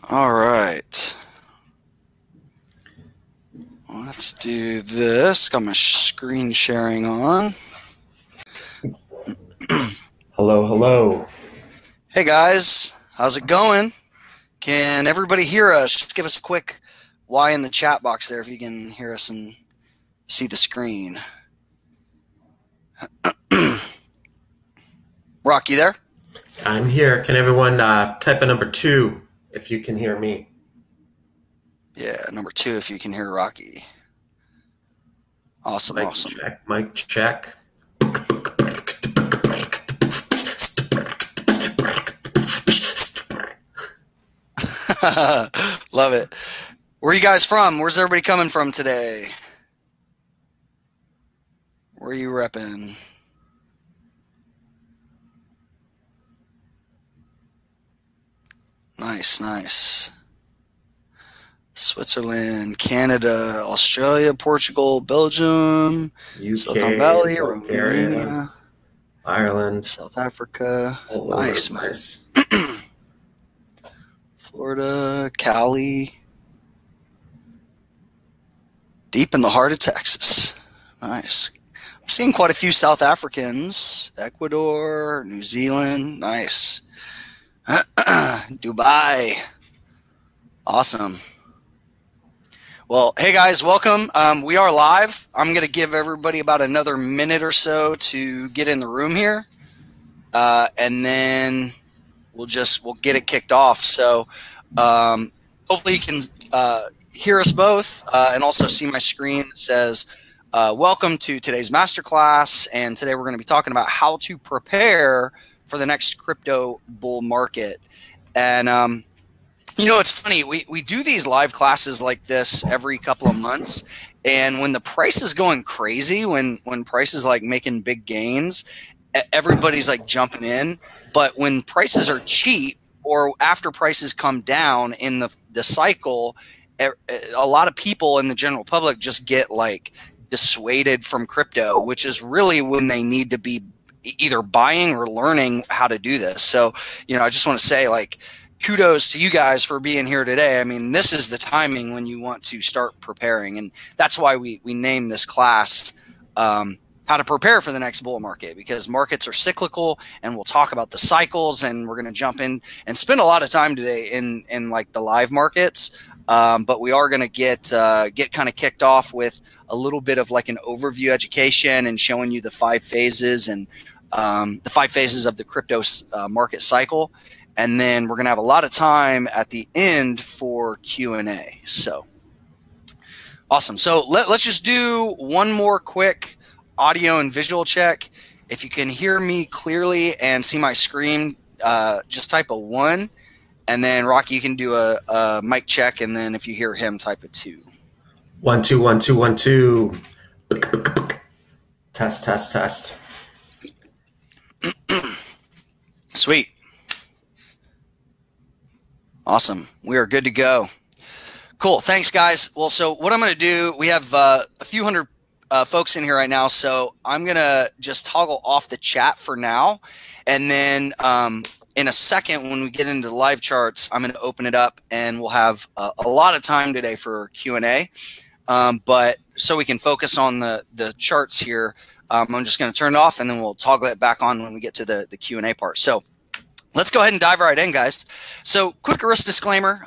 All right. Let's do this. Got my screen sharing on. Hello, hello. Hey guys, how's it going? Can everybody hear us? Just give us a quick Y in the chat box there if you can hear us and see the screen. Rock, you there? I'm here. Can everyone type a number 2 if you can hear me? Yeah, number 2 if you can hear Rocky. Awesome, Mic awesome. check, mic check. Love it. Where are you guys from? Where's everybody coming from today? Where are you repping? Nice, nice. Switzerland, Canada, Australia, Portugal, Belgium, UK, Silicon Valley, Bulgaria, Romania, Ireland. South Africa. All Nice, over the place. Florida, Cali. Deep in the heart of Texas. Nice. I'm seeing quite a few South Africans. Ecuador, New Zealand. Nice. Dubai. Awesome. Well, hey guys, welcome. We are live. I'm going to give everybody about another minute or so to get in the room here. And then we'll get it kicked off. So hopefully you can hear us both and also see my screen that says, welcome to today's masterclass. And today we're going to be talking about how to prepare for the next crypto bull market. And you know, it's funny. We do these live classes like this every couple of months. And when the price is going crazy, when price is like making big gains, everybody's like jumping in. But when prices are cheap or after prices come down in the cycle, a lot of people in the general public just get like dissuaded from crypto, which is really when they need to be either buying or learning how to do this. So, you know, I just want to say, like, kudos to you guys for being here today. I mean, this is the timing when you want to start preparing. And that's why we named this class how to prepare for the next bull market, because markets are cyclical, and we'll talk about the cycles, and we're going to jump in and spend a lot of time today in like the live markets. But we are going to get kind of kicked off with a little bit of like an overview education and showing you the 5 phases and the 5 phases of the crypto market cycle. And then we're going to have a lot of time at the end for Q&A. So awesome. So let's just do one more quick audio and visual check. If you can hear me clearly and see my screen, just type a 1. And then Rocky, you can do a mic check. And then if you hear him, type a 2. 1 2 1 2 1 2. Test, test, test. Sweet. Awesome. We are good to go. Cool. Thanks, guys. Well, so what I'm going to do, we have a few hundred folks in here right now, so I'm going to just toggle off the chat for now. And then in a second, when we get into the live charts, I'm going to open it up, and we'll have a lot of time today for Q&A. But so we can focus on the charts here, I'm just going to turn it off, and then we'll toggle it back on when we get to the Q&A part. So let's go ahead and dive right in, guys. So quick risk disclaimer.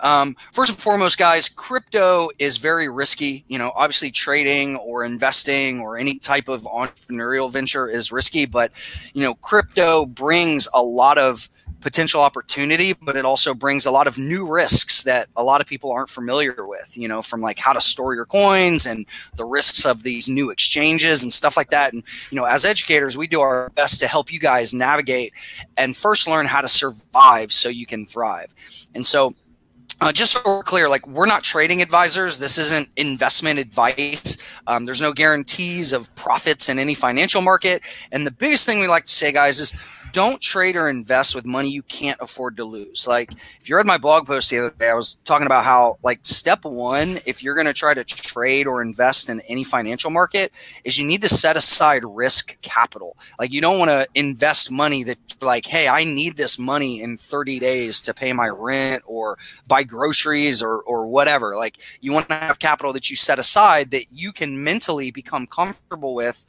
First and foremost, guys, crypto is very risky. You know, obviously trading or investing or any type of entrepreneurial venture is risky, but, you know, crypto brings a lot of potential opportunity, but it also brings a lot of new risks that a lot of people aren't familiar with, you know, from like how to store your coins and the risks of these new exchanges and stuff like that. And, you know, as educators, we do our best to help you guys navigate and first learn how to survive so you can thrive. And so just so we're clear, like, we're not trading advisors. This isn't investment advice. There's no guarantees of profits in any financial market. And the biggest thing we like to say, guys, is don't trade or invest with money you can't afford to lose. Like if you read my blog post the other day, I was talking about how like step one, if you're going to try to trade or invest in any financial market, is you need to set aside risk capital. Like you don't want to invest money that like, hey, I need this money in 30 days to pay my rent or buy groceries or whatever. Like you want to have capital that you set aside that you can mentally become comfortable with,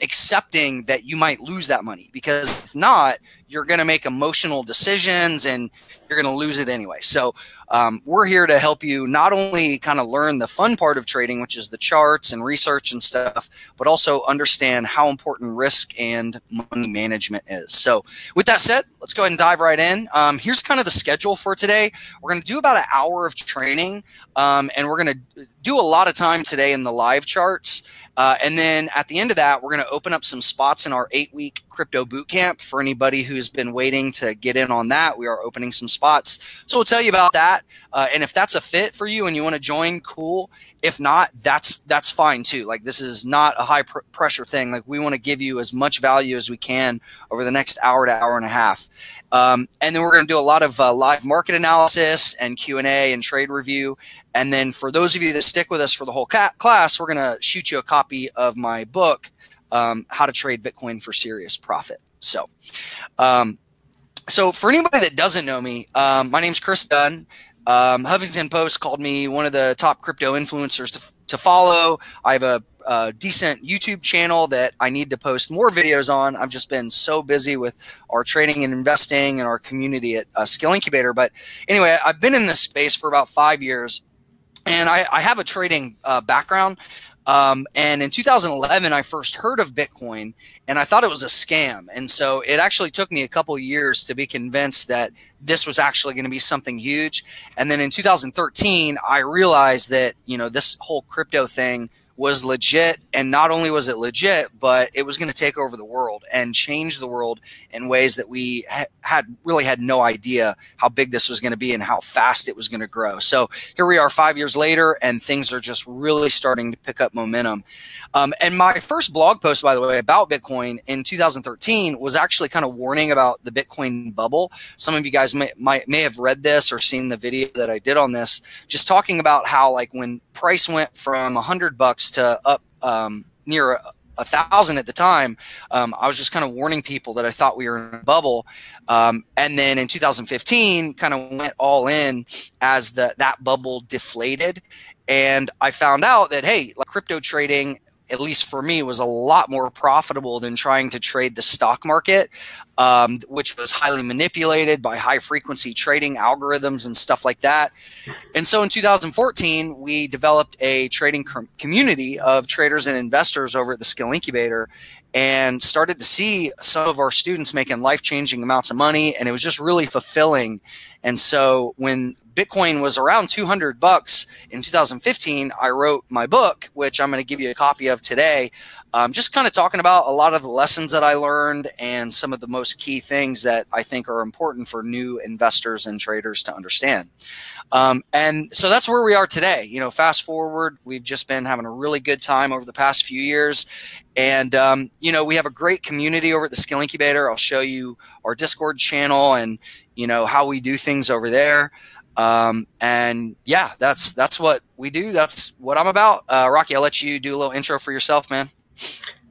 accepting that you might lose that money, because if not, you're going to make emotional decisions and you're going to lose it anyway. So we're here to help you not only kind of learn the fun part of trading, which is the charts and research and stuff, but also understand how important risk and money management is. So with that said, let's go ahead and dive right in. Here's kind of the schedule for today. We're going to do about an hour of training, and we're going to do a lot of time today in the live charts. And then at the end of that, we're going to open up some spots in our 8-week crypto bootcamp for anybody who's been waiting to get in on that. We are opening some spots. So we'll tell you about that. And if that's a fit for you and you want to join, cool. If not, that's fine too. Like this is not a high pressure thing. Like we want to give you as much value as we can over the next hour to hour and a half. And then we're going to do a lot of live market analysis and Q&A and trade review. And then for those of you that stick with us for the whole class, we're going to shoot you a copy of my book, How to Trade Bitcoin for Serious Profit. So for anybody that doesn't know me, my name's Chris Dunn. Huffington Post called me one of the top crypto influencers to follow. I have a decent YouTube channel that I need to post more videos on. I've just been so busy with our trading and investing and our community at Skill Incubator. But anyway, I've been in this space for about 5 years, and I have a trading background. And in 2011, I first heard of Bitcoin, and I thought it was a scam. And so it actually took me a couple of years to be convinced that this was actually going to be something huge. And then in 2013, I realized that, this whole crypto thing was legit. And not only was it legit, but it was going to take over the world and change the world in ways that we really had no idea how big this was going to be and how fast it was going to grow. So here we are 5 years later, and things are just really starting to pick up momentum. And my first blog post, by the way, about Bitcoin in 2013 was actually kind of warning about the Bitcoin bubble. Some of you guys may have read this or seen the video that I did on this, just talking about how like when price went from $100 to up near 1,000 at the time, I was just kind of warning people that I thought we were in a bubble. And then in 2015, kind of went all in as that bubble deflated. And I found out that, hey, like crypto trading, at least for me, was a lot more profitable than trying to trade the stock market, which was highly manipulated by high frequency trading algorithms and stuff like that. And so in 2014, we developed a trading community of traders and investors over at the Skill Incubator, and started to see some of our students making life-changing amounts of money, and it was just really fulfilling. And so when Bitcoin was around $200 in 2015, I wrote my book, which I'm going to give you a copy of today, just kind of talking about a lot of the lessons that I learned and some of the most key things that I think are important for new investors and traders to understand. And so that's where we are today. Fast forward, we've just been having a really good time over the past few years. And, we have a great community over at the Skill Incubator. I'll show you our Discord channel and, how we do things over there. And yeah, that's what we do. That's what I'm about. Rocky, I'll let you do a little intro for yourself, man.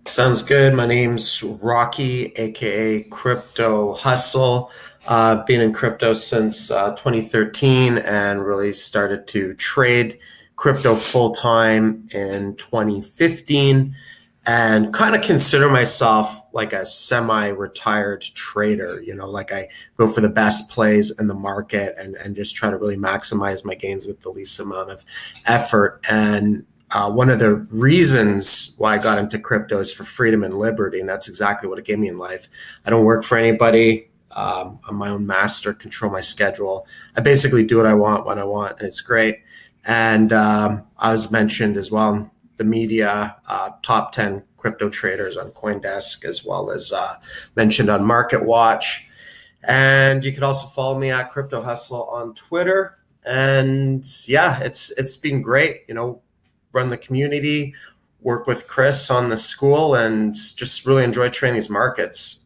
Sounds good. My name's Rocky, aka Crypto Hustle. I've been in crypto since 2013 and really started to trade crypto full time in 2015, and kind of consider myself like a semi-retired trader. Like I go for the best plays in the market and just try to really maximize my gains with the least amount of effort. And one of the reasons why I got into crypto is for freedom and liberty, and that's exactly what it gave me in life. I don't work for anybody. I'm my own master, control my schedule. I basically do what I want when I want, and it's great. And I was mentioned as well in the media, top 10 crypto traders on CoinDesk, as well as mentioned on MarketWatch. And you can also follow me at Crypto Hustle on Twitter. And yeah, it's been great. Run the community, work with Chris on the school, and just really enjoy trading these markets.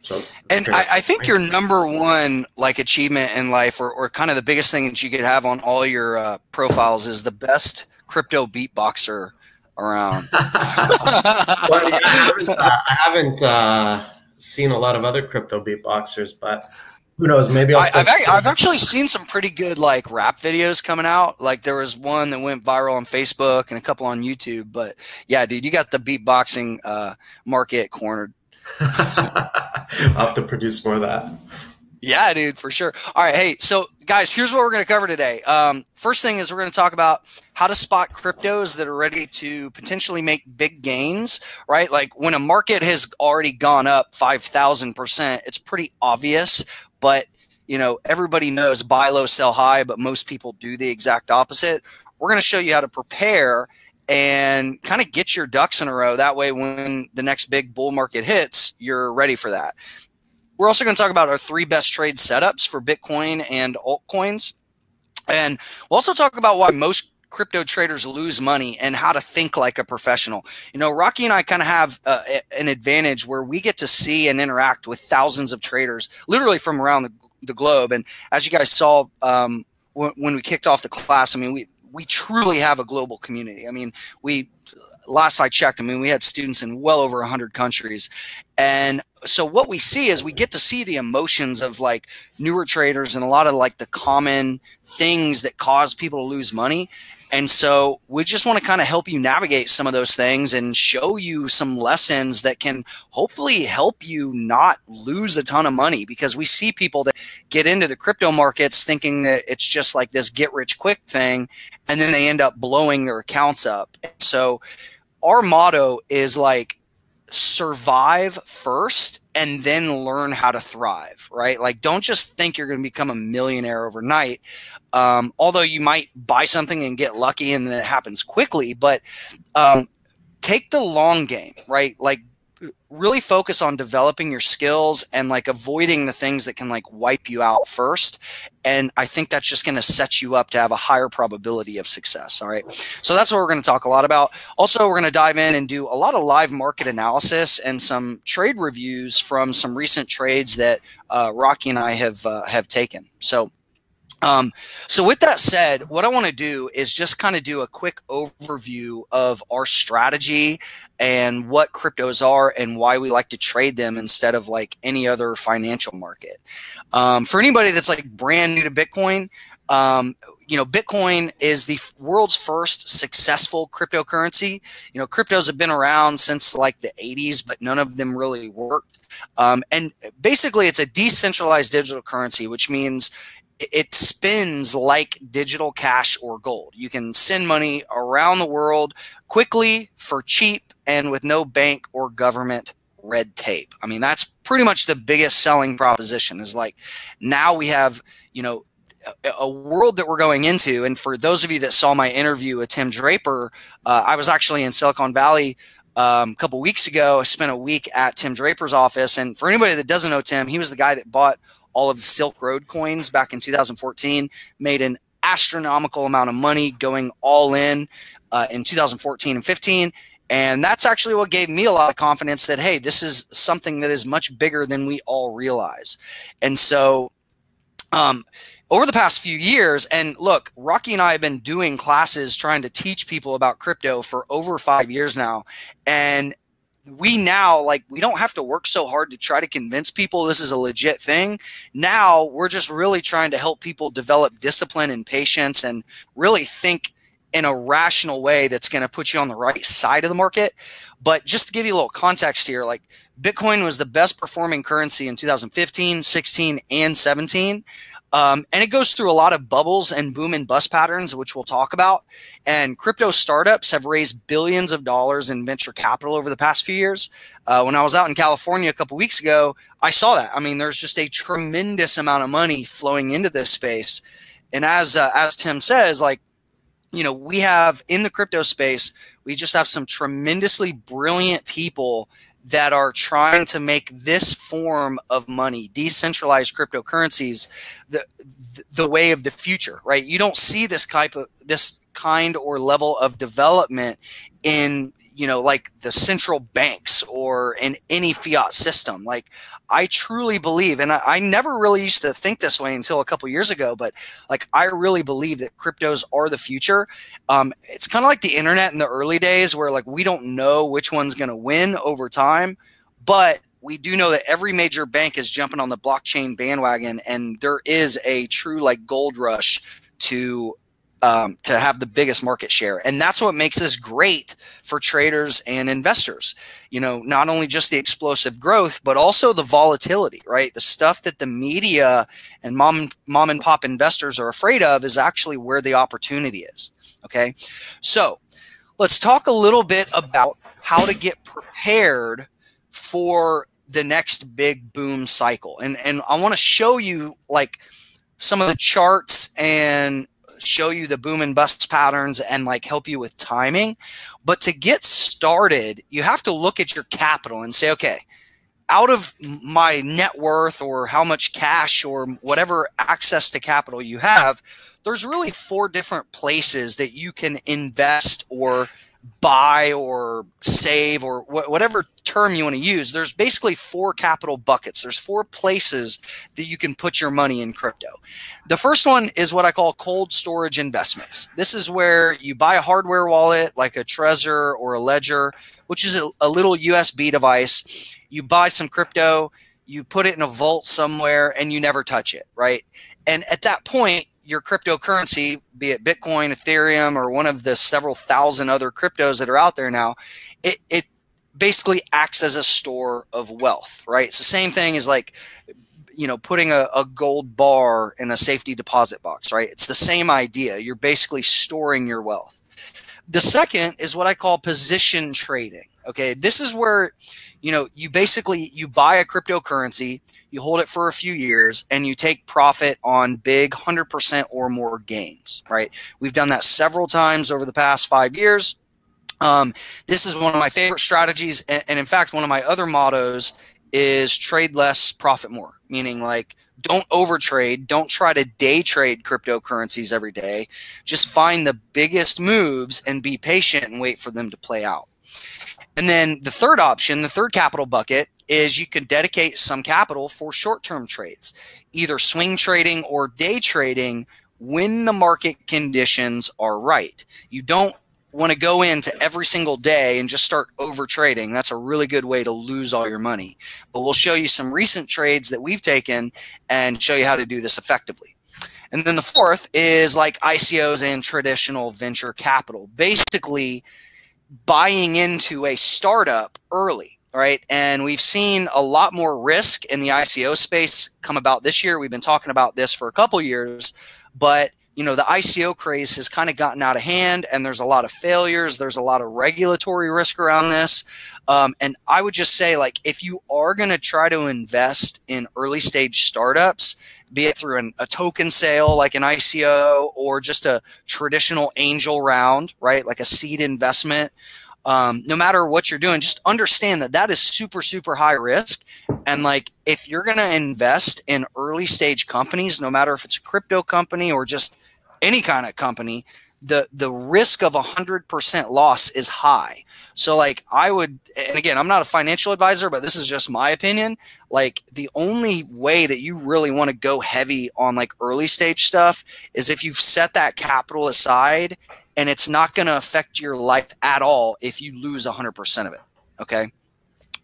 So, And I think your number one like achievement in life, or kind of the biggest thing that you could have on all your profiles, is the best crypto beatboxer around. well, yeah, I haven't seen a lot of other crypto beatboxers, but who knows? Maybe I've actually seen some pretty good like rap videos coming out. Like there was one that went viral on Facebook and a couple on YouTube. But yeah, dude, you got the beatboxing market cornered. I'll have to produce more of that. Yeah, dude, for sure. All right, hey, so guys, here's what we're going to cover today. First thing is we're going to talk about how to spot cryptos that are ready to potentially make big gains, right? Like when a market has already gone up 5,000%, it's pretty obvious, but you know, everybody knows buy low, sell high, but most people do the exact opposite. We're going to show you how to prepare and kind of get your ducks in a row. That way, when the next big bull market hits, you're ready for that. We're also going to talk about our 3 best trade setups for Bitcoin and altcoins. And we'll also talk about why most crypto traders lose money and how to think like a professional. You know, Rocky and I kind of have an advantage where we get to see and interact with thousands of traders literally from around the globe. And as you guys saw when we kicked off the class, I mean, we truly have a global community. I mean, last I checked, I mean, we had students in well over 100 countries. And so what we see is we get to see the emotions of like newer traders and a lot of like the common things that cause people to lose money. And so we just want to kind of help you navigate some of those things and show you some lessons that can hopefully help you not lose a ton of money, because we see people that get into the crypto markets thinking that it's just like this get rich quick thing, and then they end up blowing their accounts up. So our motto is like survive first and then learn how to thrive, right? Like don't just think you're going to become a millionaire overnight. Although you might buy something and get lucky and then it happens quickly, but take the long game, right? Like really focus on developing your skills and like avoiding the things that can like wipe you out first. And I think that's just going to set you up to have a higher probability of success. All right. So that's what we're going to talk a lot about. Also, we're going to dive in and do a lot of live market analysis and some trade reviews from some recent trades that Rocky and I have taken. So with that said, what I want to do is just kind of do a quick overview of our strategy and what cryptos are and why we like to trade them instead of like any other financial market. For anybody that's like brand new to Bitcoin, you know, Bitcoin is the world's first successful cryptocurrency. You know, cryptos have been around since like the 80s, but none of them really worked. And basically it's a decentralized digital currency, which means it spins like digital cash or gold. You can send money around the world quickly, for cheap, and with no bank or government red tape. I mean, that's pretty much the biggest selling proposition, is like now we have, you know, a world that we're going into. And for those of you that saw my interview with Tim Draper, I was actually in Silicon Valley a couple weeks ago. I spent a week at Tim Draper's office. And for anybody that doesn't know Tim, he was the guy that bought all of the Silk Road coins back in 2014, made an astronomical amount of money going all in 2014 and 15. And that's actually what gave me a lot of confidence that, hey, this is something that is much bigger than we all realize. And so over the past few years, and look, Rocky and I have been doing classes trying to teach people about crypto for over 5 years now. And we now, like, we don't have to work so hard to try to convince people this is a legit thing. Now we're just really trying to help people develop discipline and patience and really think in a rational way that's going to put you on the right side of the market. But just to give you a little context here, like Bitcoin was the best performing currency in 2015, 16, and 17. And it goes through a lot of bubbles and boom and bust patterns, which we'll talk about. And crypto startups have raised billions of dollars in venture capital over the past few years. When I was out in California a couple weeks ago, I saw that. I mean, there's just a tremendous amount of money flowing into this space. And as Tim says, like, you know, we have in the crypto space, we just have some tremendously brilliant people that are trying to make this form of money, decentralized cryptocurrencies, the way of the future, right? You don't see this kind or level of development in, like the central banks or in any fiat system. Like, I truly believe, and I never really used to think this way until a couple years ago, but like, I really believe that cryptos are the future. It's kind of like the internet in the early days where like we don't know which one's going to win over time, but we do know that every major bank is jumping on the blockchain bandwagon, and there is a true like gold rush to have the biggest market share. And that's what makes this great for traders and investors. Not only just the explosive growth, but also the volatility, right? The stuff that the media and mom and pop investors are afraid of is actually where the opportunity is. Okay. So let's talk a little bit about how to get prepared for the next big boom cycle. And I want to show you like some of the charts and show you the boom and bust patterns and like help you with timing. But to get started, you have to look at your capital and say, okay, out of my net worth or how much cash or whatever access to capital you have, there's really 4 different places that you can invest or buy or save or whatever term you want to use. There's basically 4 capital buckets. There's 4 places that you can put your money in crypto. The first one is what I call cold storage investments. This is where you buy a hardware wallet like a Trezor or a Ledger, which is a little USB device. You buy some crypto, you put it in a vault somewhere, and you never touch it, right? And at that point, your cryptocurrency, be it Bitcoin, Ethereum, or one of the several thousand other cryptos that are out there now, it basically acts as a store of wealth, right? It's the same thing as like, putting a gold bar in a safety deposit box, right? It's the same idea. You're basically storing your wealth. The second is what I call position trading. Okay, this is where, you buy a cryptocurrency, you hold it for a few years, and you take profit on big 100% or more gains, right? We've done that several times over the past 5 years. This is one of my favorite strategies. And in fact, one of my other mottos is trade less, profit more, meaning like, don't overtrade. Don't try to day trade cryptocurrencies every day. Just find the biggest moves and be patient and wait for them to play out. And then the third option, the third capital bucket, is you can dedicate some capital for short-term trades, either swing trading or day trading when the market conditions are right. You don't want to go into every single day and just start over trading. That's a really good way to lose all your money. But we'll show you some recent trades that we've taken and show you how to do this effectively. And then the fourth is like ICOs and traditional venture capital, basically buying into a startup early, right? And we've seen a lot more risk in the ICO space come about this year. We've been talking about this for a couple years, but the ICO craze has kind of gotten out of hand, and there's a lot of failures. There's a lot of regulatory risk around this. And I would just say, like, if you are going to try to invest in early stage startups, be it through a token sale like an ICO or just a traditional angel round, right, like a seed investment, no matter what you're doing, just understand that that is super, super high risk. And like, if you're going to invest in early stage companies, no matter if it's a crypto company or just any kind of company, the risk of 100% loss is high. So like, I would, and again, I'm not a financial advisor, but this is just my opinion. Like, the only way that you really want to go heavy on like early stage stuff is if you've set that capital aside and it's not going to affect your life at all if you lose 100% of it. Okay.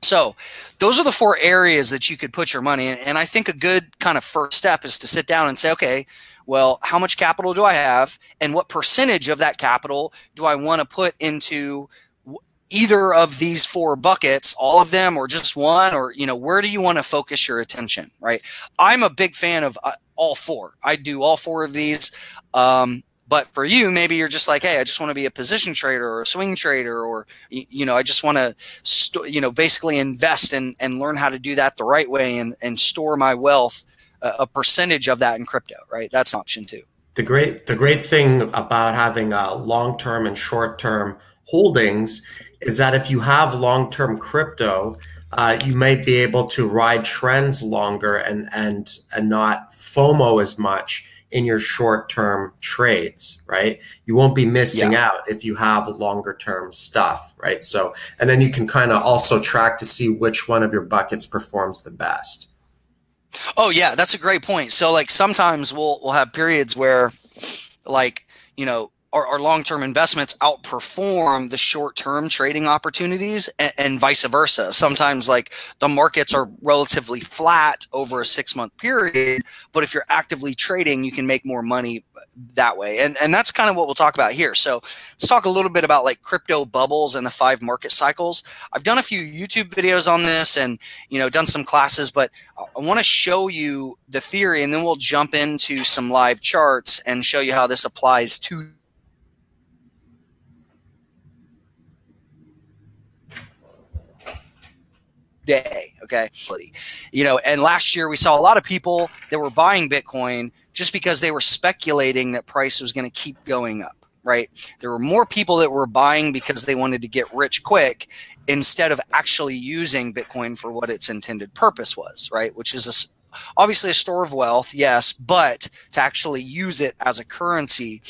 So those are the 4 areas that you could put your money in. And I think a good kind of first step is to sit down and say, okay, well, how much capital do I have? And what percentage of that capital do I want to put into either of these 4 buckets, all of them, or just one? Or, where do you want to focus your attention, right? I'm a big fan of all 4. I do all 4 of these. But for you, maybe you're just like, hey, I just want to be a position trader or a swing trader, or, I just want to, basically invest and learn how to do that the right way and store my wealth, a percentage of that in crypto, right? That's an option too. The great thing about having long-term and short-term holdings is that if you have long-term crypto, you might be able to ride trends longer and not FOMO as much in your short-term trades, right? You won't be missing Yeah. out if you have longer-term stuff, right? So, and then you can kind of also track to see which one of your buckets performs the best. Oh yeah, that's a great point. So like sometimes we'll have periods where like, you know, our long-term investments outperform the short-term trading opportunities and vice versa. Sometimes like the markets are relatively flat over a 6-month period, but if you're actively trading, you can make more money that way. And that's kind of what we'll talk about here. So let's talk a little bit about like crypto bubbles and the 5 market cycles. I've done a few YouTube videos on this and, you know, done some classes, but I want to show you the theory and then we'll jump into some live charts and show you how this applies to day. Okay. You know, and last year we saw a lot of people that were buying Bitcoin just because they were speculating that price was going to keep going up, right? There were more people that were buying because they wanted to get rich quick instead of actually using Bitcoin for what its intended purpose was, right? Which is obviously a store of wealth, yes, but to actually use it as a currency.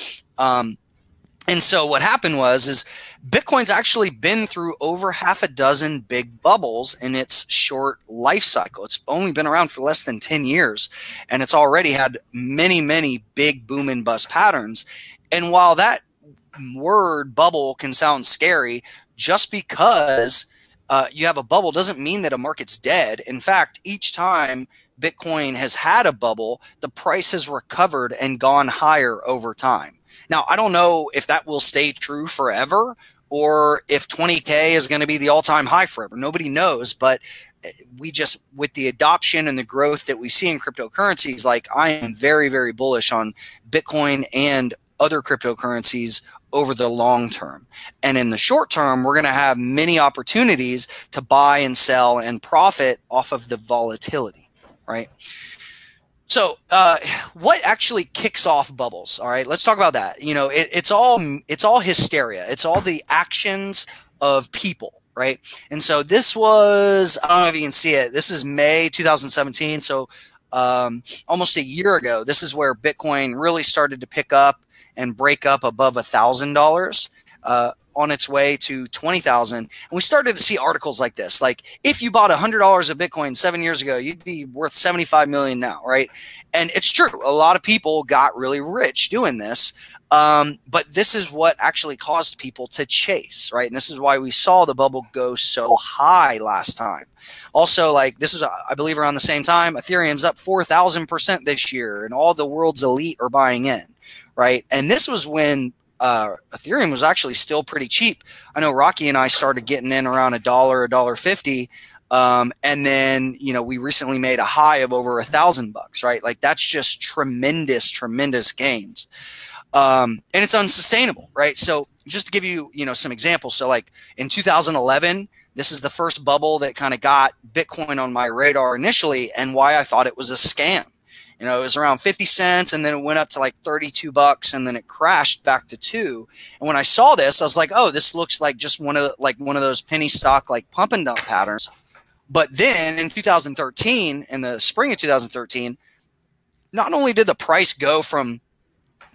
And so what happened is Bitcoin's actually been through over half a dozen big bubbles in its short life cycle. It's only been around for less than 10 years, and it's already had many, many big boom and bust patterns. And while that word bubble can sound scary, just because you have a bubble doesn't mean that a market's dead. In fact, each time Bitcoin has had a bubble, the price has recovered and gone higher over time. Now, I don't know if that will stay true forever or if 20K is going to be the all-time high forever. Nobody knows, but we just, with the adoption and the growth that we see in cryptocurrencies, like I am very, very bullish on Bitcoin and other cryptocurrencies over the long term. And in the short term, we're going to have many opportunities to buy and sell and profit off of the volatility, right? So what actually kicks off bubbles? All right, let's talk about that. You know, it's all hysteria. It's all the actions of people, right? And so this was, I don't know if you can see it. This is May 2017. So almost a year ago, this is where Bitcoin really started to pick up and break up above $1,000. On its way to 20,000. And we started to see articles like this, like if you bought $100 of Bitcoin 7 years ago, you'd be worth 75 million now, right? And it's true. A lot of people got really rich doing this. But this is what actually caused people to chase, right? And this is why we saw the bubble go so high last time. Also, like this is, I believe, around the same time, Ethereum's up 4,000% this year, and all the world's elite are buying in, right? And this was when Ethereum was actually still pretty cheap. I know Rocky and I started getting in around $1, $1.50. And then, you know, we recently made a high of over $1,000, right? Like that's just tremendous, tremendous gains. And it's unsustainable, right? So just to give you, you know, some examples. So like in 2011, this is the first bubble that kind of got Bitcoin on my radar initially and why I thought it was a scam. You know, it was around 50 cents and then it went up to like $32 and then it crashed back to 2. And when I saw this, I was like, oh, this looks like just one of those penny stock, like pump and dump patterns. But then in 2013, in the spring of 2013, not only did the price go from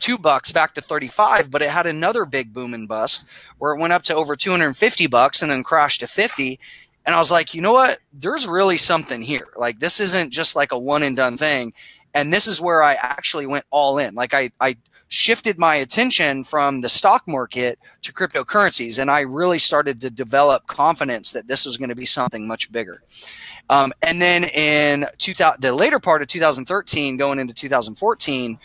$2 back to 35, but it had another big boom and bust where it went up to over $250 and then crashed to 50. And I was like, you know what? There's really something here. Like this isn't just like a one and done thing. And this is where I actually went all in. Like I shifted my attention from the stock market to cryptocurrencies. And I really started to develop confidence that this was going to be something much bigger. And then in the later part of 2013, going into 2014,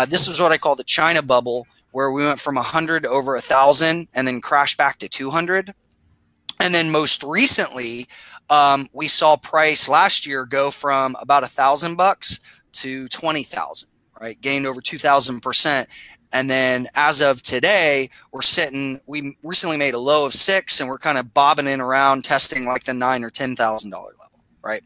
this was what I call the China bubble, where we went from 100 to over 1,000 and then crashed back to 200. And then most recently, we saw price last year go from about $1,000 to 20,000, right? Gained over 2,000%. And then as of today, we recently made a low of 6 and we're kind of bobbing in around testing like the $9,000 or $10,000 level, right?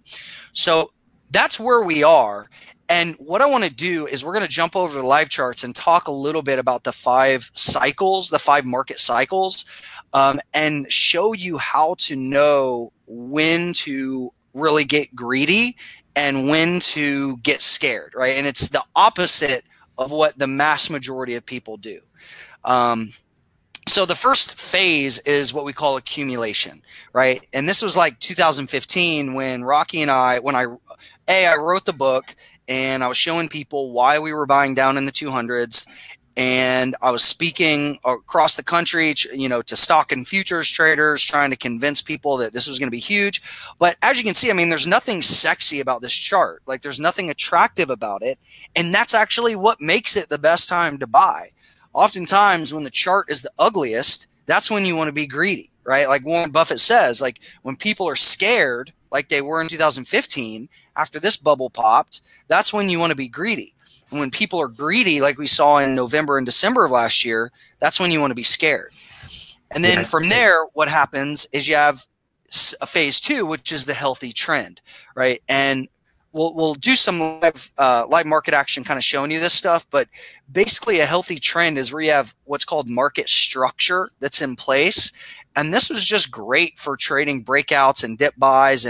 So that's where we are. And what I want to do is we're going to jump over to the live charts and talk a little bit about the 5 cycles, the 5 market cycles, and show you how to know when to really get greedy and when to get scared, right? And it's the opposite of what the mass majority of people do. So the first phase is what we call accumulation, right? And this was like 2015 when Rocky and I wrote the book and I was showing people why we were buying down in the 200s. And I was speaking across the country, to stock and futures traders, trying to convince people that this was going to be huge. But as you can see, I mean, there's nothing sexy about this chart. Like, there's nothing attractive about it. And that's actually what makes it the best time to buy. Oftentimes, when the chart is the ugliest, that's when you want to be greedy, right? Like Warren Buffett says, like when people are scared, like they were in 2015, after this bubble popped, that's when you want to be greedy. And when people are greedy, like we saw in November and December of last year, that's when you want to be scared. And then from there, what happens is you have a phase 2, which is the healthy trend, right? And we'll do some live market action kind of showing you this stuff, but basically a healthy trend is where you have what's called market structure that's in place. And this was just great for trading breakouts and dip buys.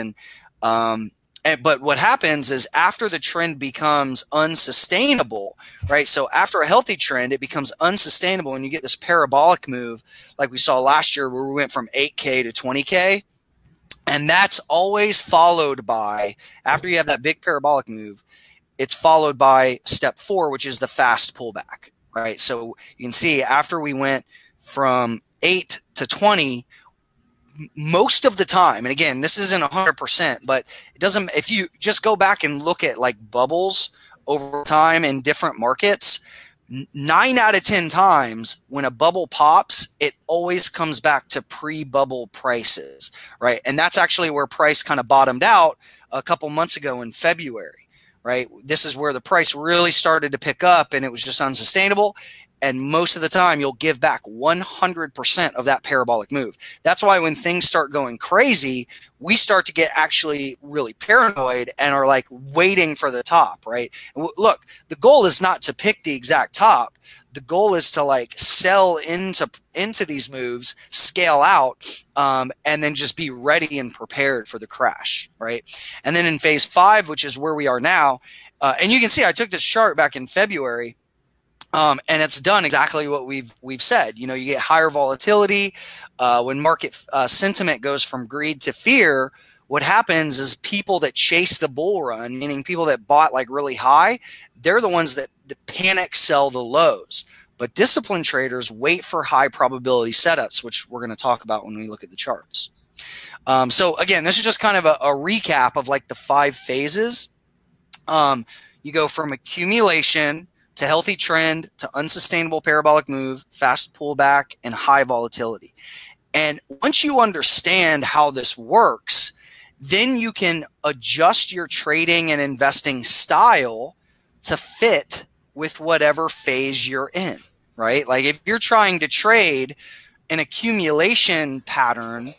But what happens is after the trend becomes unsustainable, right? So after a healthy trend, it becomes unsustainable and you get this parabolic move like we saw last year where we went from 8K to 20K. And that's always followed by, after you have that big parabolic move, it's followed by step 4, which is the fast pullback, right? So you can see after we went from 8 to 20, most of the time, and again, this isn't 100%, but it doesn't, if you just go back and look at like bubbles over time in different markets, 9 out of 10 times when a bubble pops, it always comes back to pre-bubble prices, right? And that's actually where price kind of bottomed out a couple months ago in February, right? This is where the price really started to pick up and it was just unsustainable. And most of the time you'll give back 100% of that parabolic move. That's why when things start going crazy, we start to get actually really paranoid and are like waiting for the top, right? Look, the goal is not to pick the exact top. The goal is to like sell into these moves, scale out, and then just be ready and prepared for the crash, right? And then in phase 5, which is where we are now, and you can see I took this chart back in February. And it's done exactly what we've said. You get higher volatility when market sentiment goes from greed to fear. What happens is people that chase the bull run, meaning people that bought like really high, they're the ones that panic sell the lows. But disciplined traders wait for high probability setups, which we're going to talk about when we look at the charts. So again, this is just kind of a recap of like the 5 phases. You go from accumulation to healthy trend, to unsustainable parabolic move, fast pullback, and high volatility. And once you understand how this works, then you can adjust your trading and investing style to fit with whatever phase you're in, right? Like if you're trying to trade an accumulation pattern,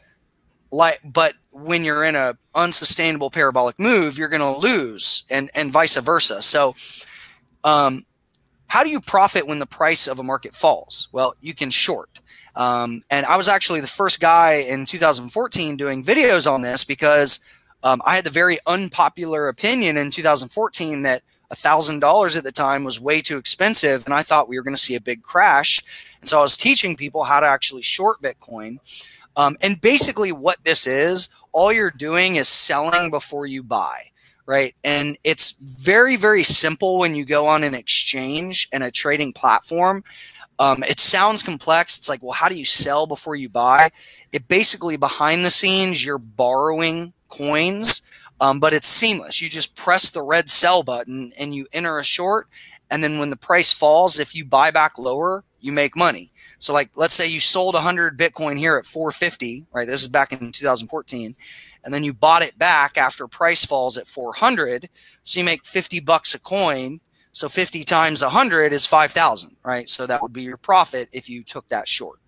but when you're in a unsustainable parabolic move, you're going to lose, and vice versa. So, how do you profit when the price of a market falls? Well, you can short. And I was actually the first guy in 2014 doing videos on this because I had the very unpopular opinion in 2014 that $1,000 at the time was way too expensive, and I thought we were going to see a big crash. And so I was teaching people how to actually short Bitcoin. And basically what this is, all you're doing is selling before you buy. Right. And it's very, very simple when you go on an exchange and a trading platform. It sounds complex. It's like, well, how do you sell before you buy? It basically behind the scenes, you're borrowing coins, but it's seamless. You just press the red sell button and you enter a short. And then when the price falls, if you buy back lower, you make money. So like, let's say you sold 100 Bitcoin here at 450, right? This is back in 2014. And then you bought it back after price falls at 400. So you make $50 a coin. So 50 times 100 is 5,000, right? So that would be your profit if you took that short.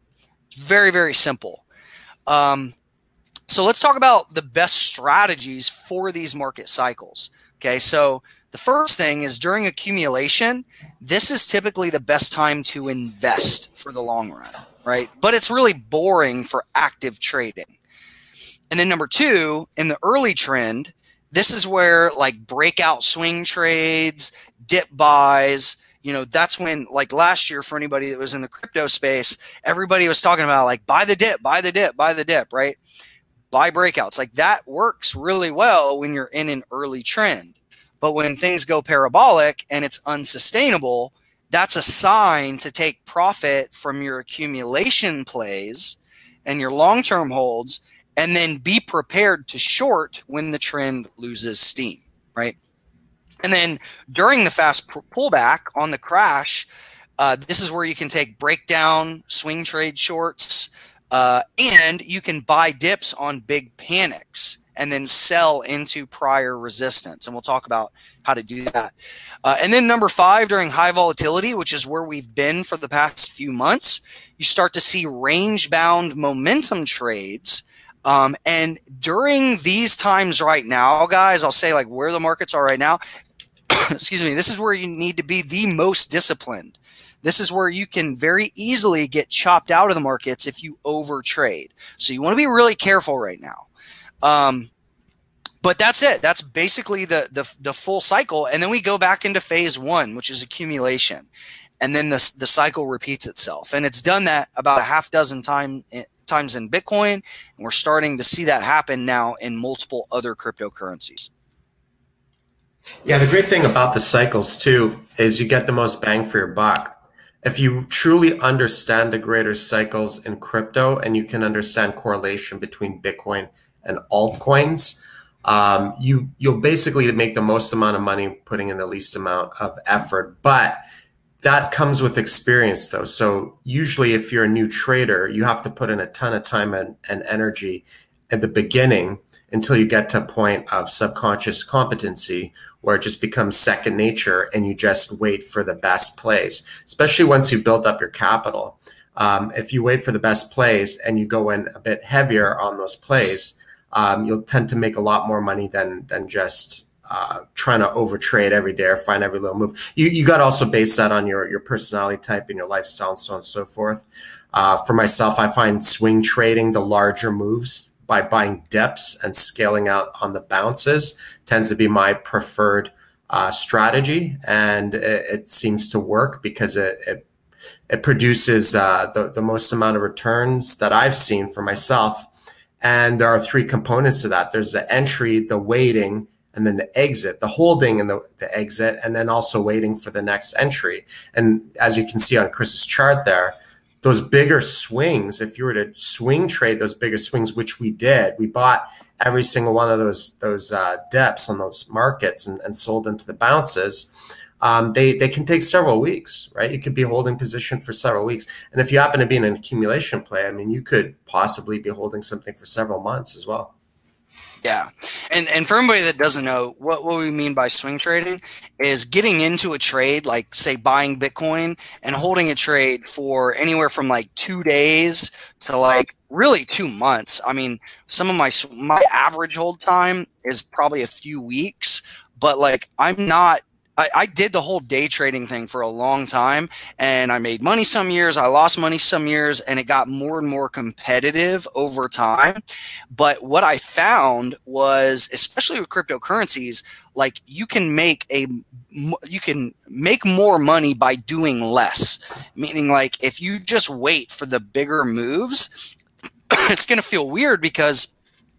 It's very, very simple. So let's talk about the best strategies for these market cycles. Okay, so the first thing is during accumulation, this is typically the best time to invest for the long run, right? But it's really boring for active trading. And then number 2, in the early trend, this is where like breakout swing trades, dip buys, that's when, like last year, for anybody that was in the crypto space, everybody was talking about like buy the dip, buy the dip, buy the dip, right? Buy breakouts. Like that works really well when you're in an early trend. But when things go parabolic and it's unsustainable, that's a sign to take profit from your accumulation plays and your long-term holds, and then be prepared to short when the trend loses steam, right? And then during the fast pullback on the crash, this is where you can take breakdown, swing trade shorts, and you can buy dips on big panics and then sell into prior resistance. And we'll talk about how to do that. And then number 5, during high volatility, which is where we've been for the past few months, you start to see range-bound momentum trades. And during these times right now, guys, I'll say like where the markets are right now, excuse me, this is where you need to be the most disciplined. This is where you can very easily get chopped out of the markets if you overtrade. So you want to be really careful right now. But that's it. That's basically the full cycle. And then we go back into phase 1, which is accumulation. And then the cycle repeats itself. And it's done that about a half dozen times in Bitcoin. And we're starting to see that happen now in multiple other cryptocurrencies. Yeah, the great thing about the cycles too is you get the most bang for your buck. If you truly understand the greater cycles in crypto and you can understand correlation between Bitcoin and altcoins, you'll basically make the most amount of money putting in the least amount of effort. But that comes with experience though. So usually if you're a new trader, you have to put in a ton of time and energy at the beginning until you get to a point of subconscious competency where it just becomes second nature and you just wait for the best plays, especially once you build up your capital. If you wait for the best plays and you go in a bit heavier on those plays, you'll tend to make a lot more money than just trying to overtrade every day or find every little move. You got to also base that on your personality type and your lifestyle and so on and so forth. For myself, I find swing trading, the larger moves by buying dips and scaling out on the bounces, tends to be my preferred strategy. And it seems to work because it produces the most amount of returns that I've seen for myself. And there are 3 components to that. There's the entry, the waiting, and then the exit, the holding and the exit, and then also waiting for the next entry. And as you can see on Chris's chart there, those bigger swings, if you were to swing trade those bigger swings, which we did, we bought every single one of those dips on those markets and sold into the bounces. They can take several weeks, right? You could be holding position for several weeks. And if you happen to be in an accumulation play, I mean, you could possibly be holding something for several months as well. Yeah. And for anybody that doesn't know, what we mean by swing trading is getting into a trade, like say buying Bitcoin and holding a trade for anywhere from like 2 days to like really 2 months. I mean, some of my average hold time is probably a few weeks, but like I did the whole day trading thing for a long time, and I made money some years, I lost money some years, and it got more and more competitive over time. But what I found was, especially with cryptocurrencies, like you can make more money by doing less. Meaning like if you just wait for the bigger moves, it's going to feel weird because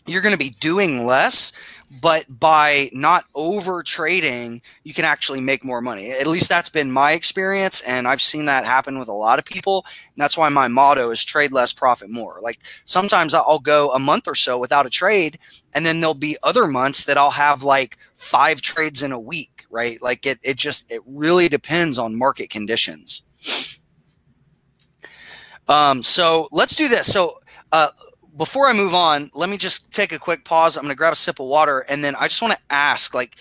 you're going to be doing less, but by not over trading, you can actually make more money. At least that's been my experience, and I've seen that happen with a lot of people. And that's why my motto is trade less, profit more. Like sometimes I'll go a month or so without a trade, and then there'll be other months that I'll have like 5 trades in a week, right? Like it really depends on market conditions. So let's do this. So, before I move on, let me just take a quick pause. I'm going to grab a sip of water, and then I just want to ask, like,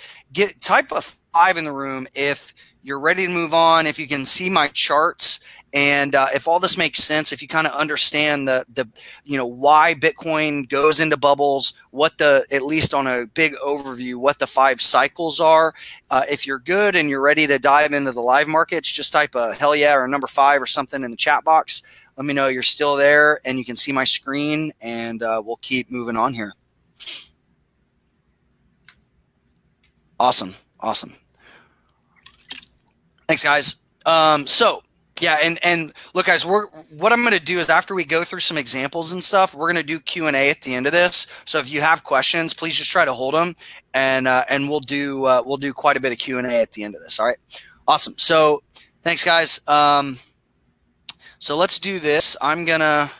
type a 5 in the room if you're ready to move on, if you can see my charts, and if all this makes sense, if you kind of understand the why Bitcoin goes into bubbles, at least on a big overview, what the 5 cycles are. If you're good and you're ready to dive into the live markets, just type a hell yeah or a number 5 or something in the chat box. Let me know you're still there and you can see my screen, and we'll keep moving on here. Awesome. Thanks, guys. So yeah, and look, guys, what I'm going to do is after we go through some examples and stuff, we're going to do Q&A at the end of this. So if you have questions, please just try to hold them, and we'll do quite a bit of Q&A at the end of this. All right, awesome. So thanks, guys. So let's do this. I'm gonna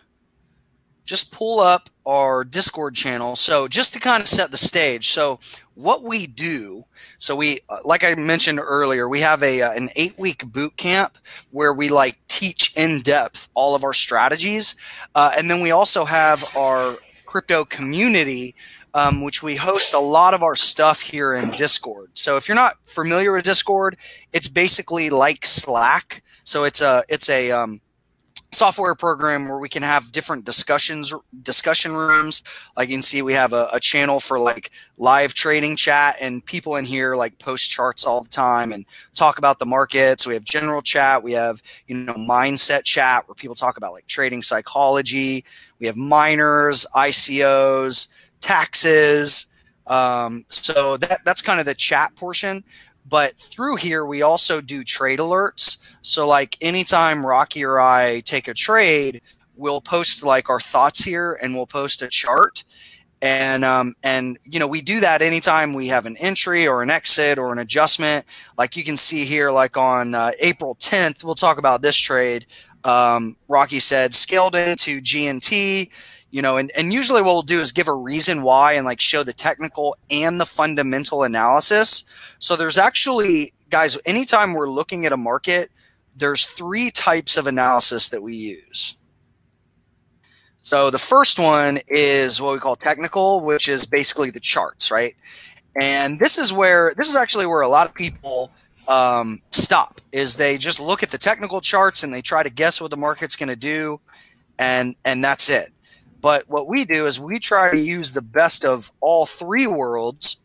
just pull up our Discord channel. So just to kind of set the stage. So what we do, so we, like I mentioned earlier, we have an 8-week boot camp where we like teach in depth all of our strategies. And then we also have our crypto community, which we host a lot of our stuff here in Discord. So if you're not familiar with Discord, it's basically like Slack. So it's a software program where we can have different discussion rooms. Like you can see, we have a channel for like live trading chat, and people in here like post charts all the time and talk about the markets. We have general chat. We have, mindset chat where people talk about like trading psychology. We have miners, ICOs, taxes. So that's kind of the chat portion. But through here, we also do trade alerts. So like anytime Rocky or I take a trade, we'll post like our thoughts here, and we'll post a chart. And we do that anytime we have an entry or an exit or an adjustment. Like you can see here, like on April 10th, we'll talk about this trade. Rocky said scaled into GNT. And usually what we'll do is give a reason why and like show the technical and the fundamental analysis. So there's actually, guys, anytime we're looking at a market, there's 3 types of analysis that we use. So the first one is what we call technical, which is basically the charts, right? And this is actually where a lot of people stop, is they just look at the technical charts and they try to guess what the market's going to do, and that's it. But what we do is we try to use the best of all 3 worlds,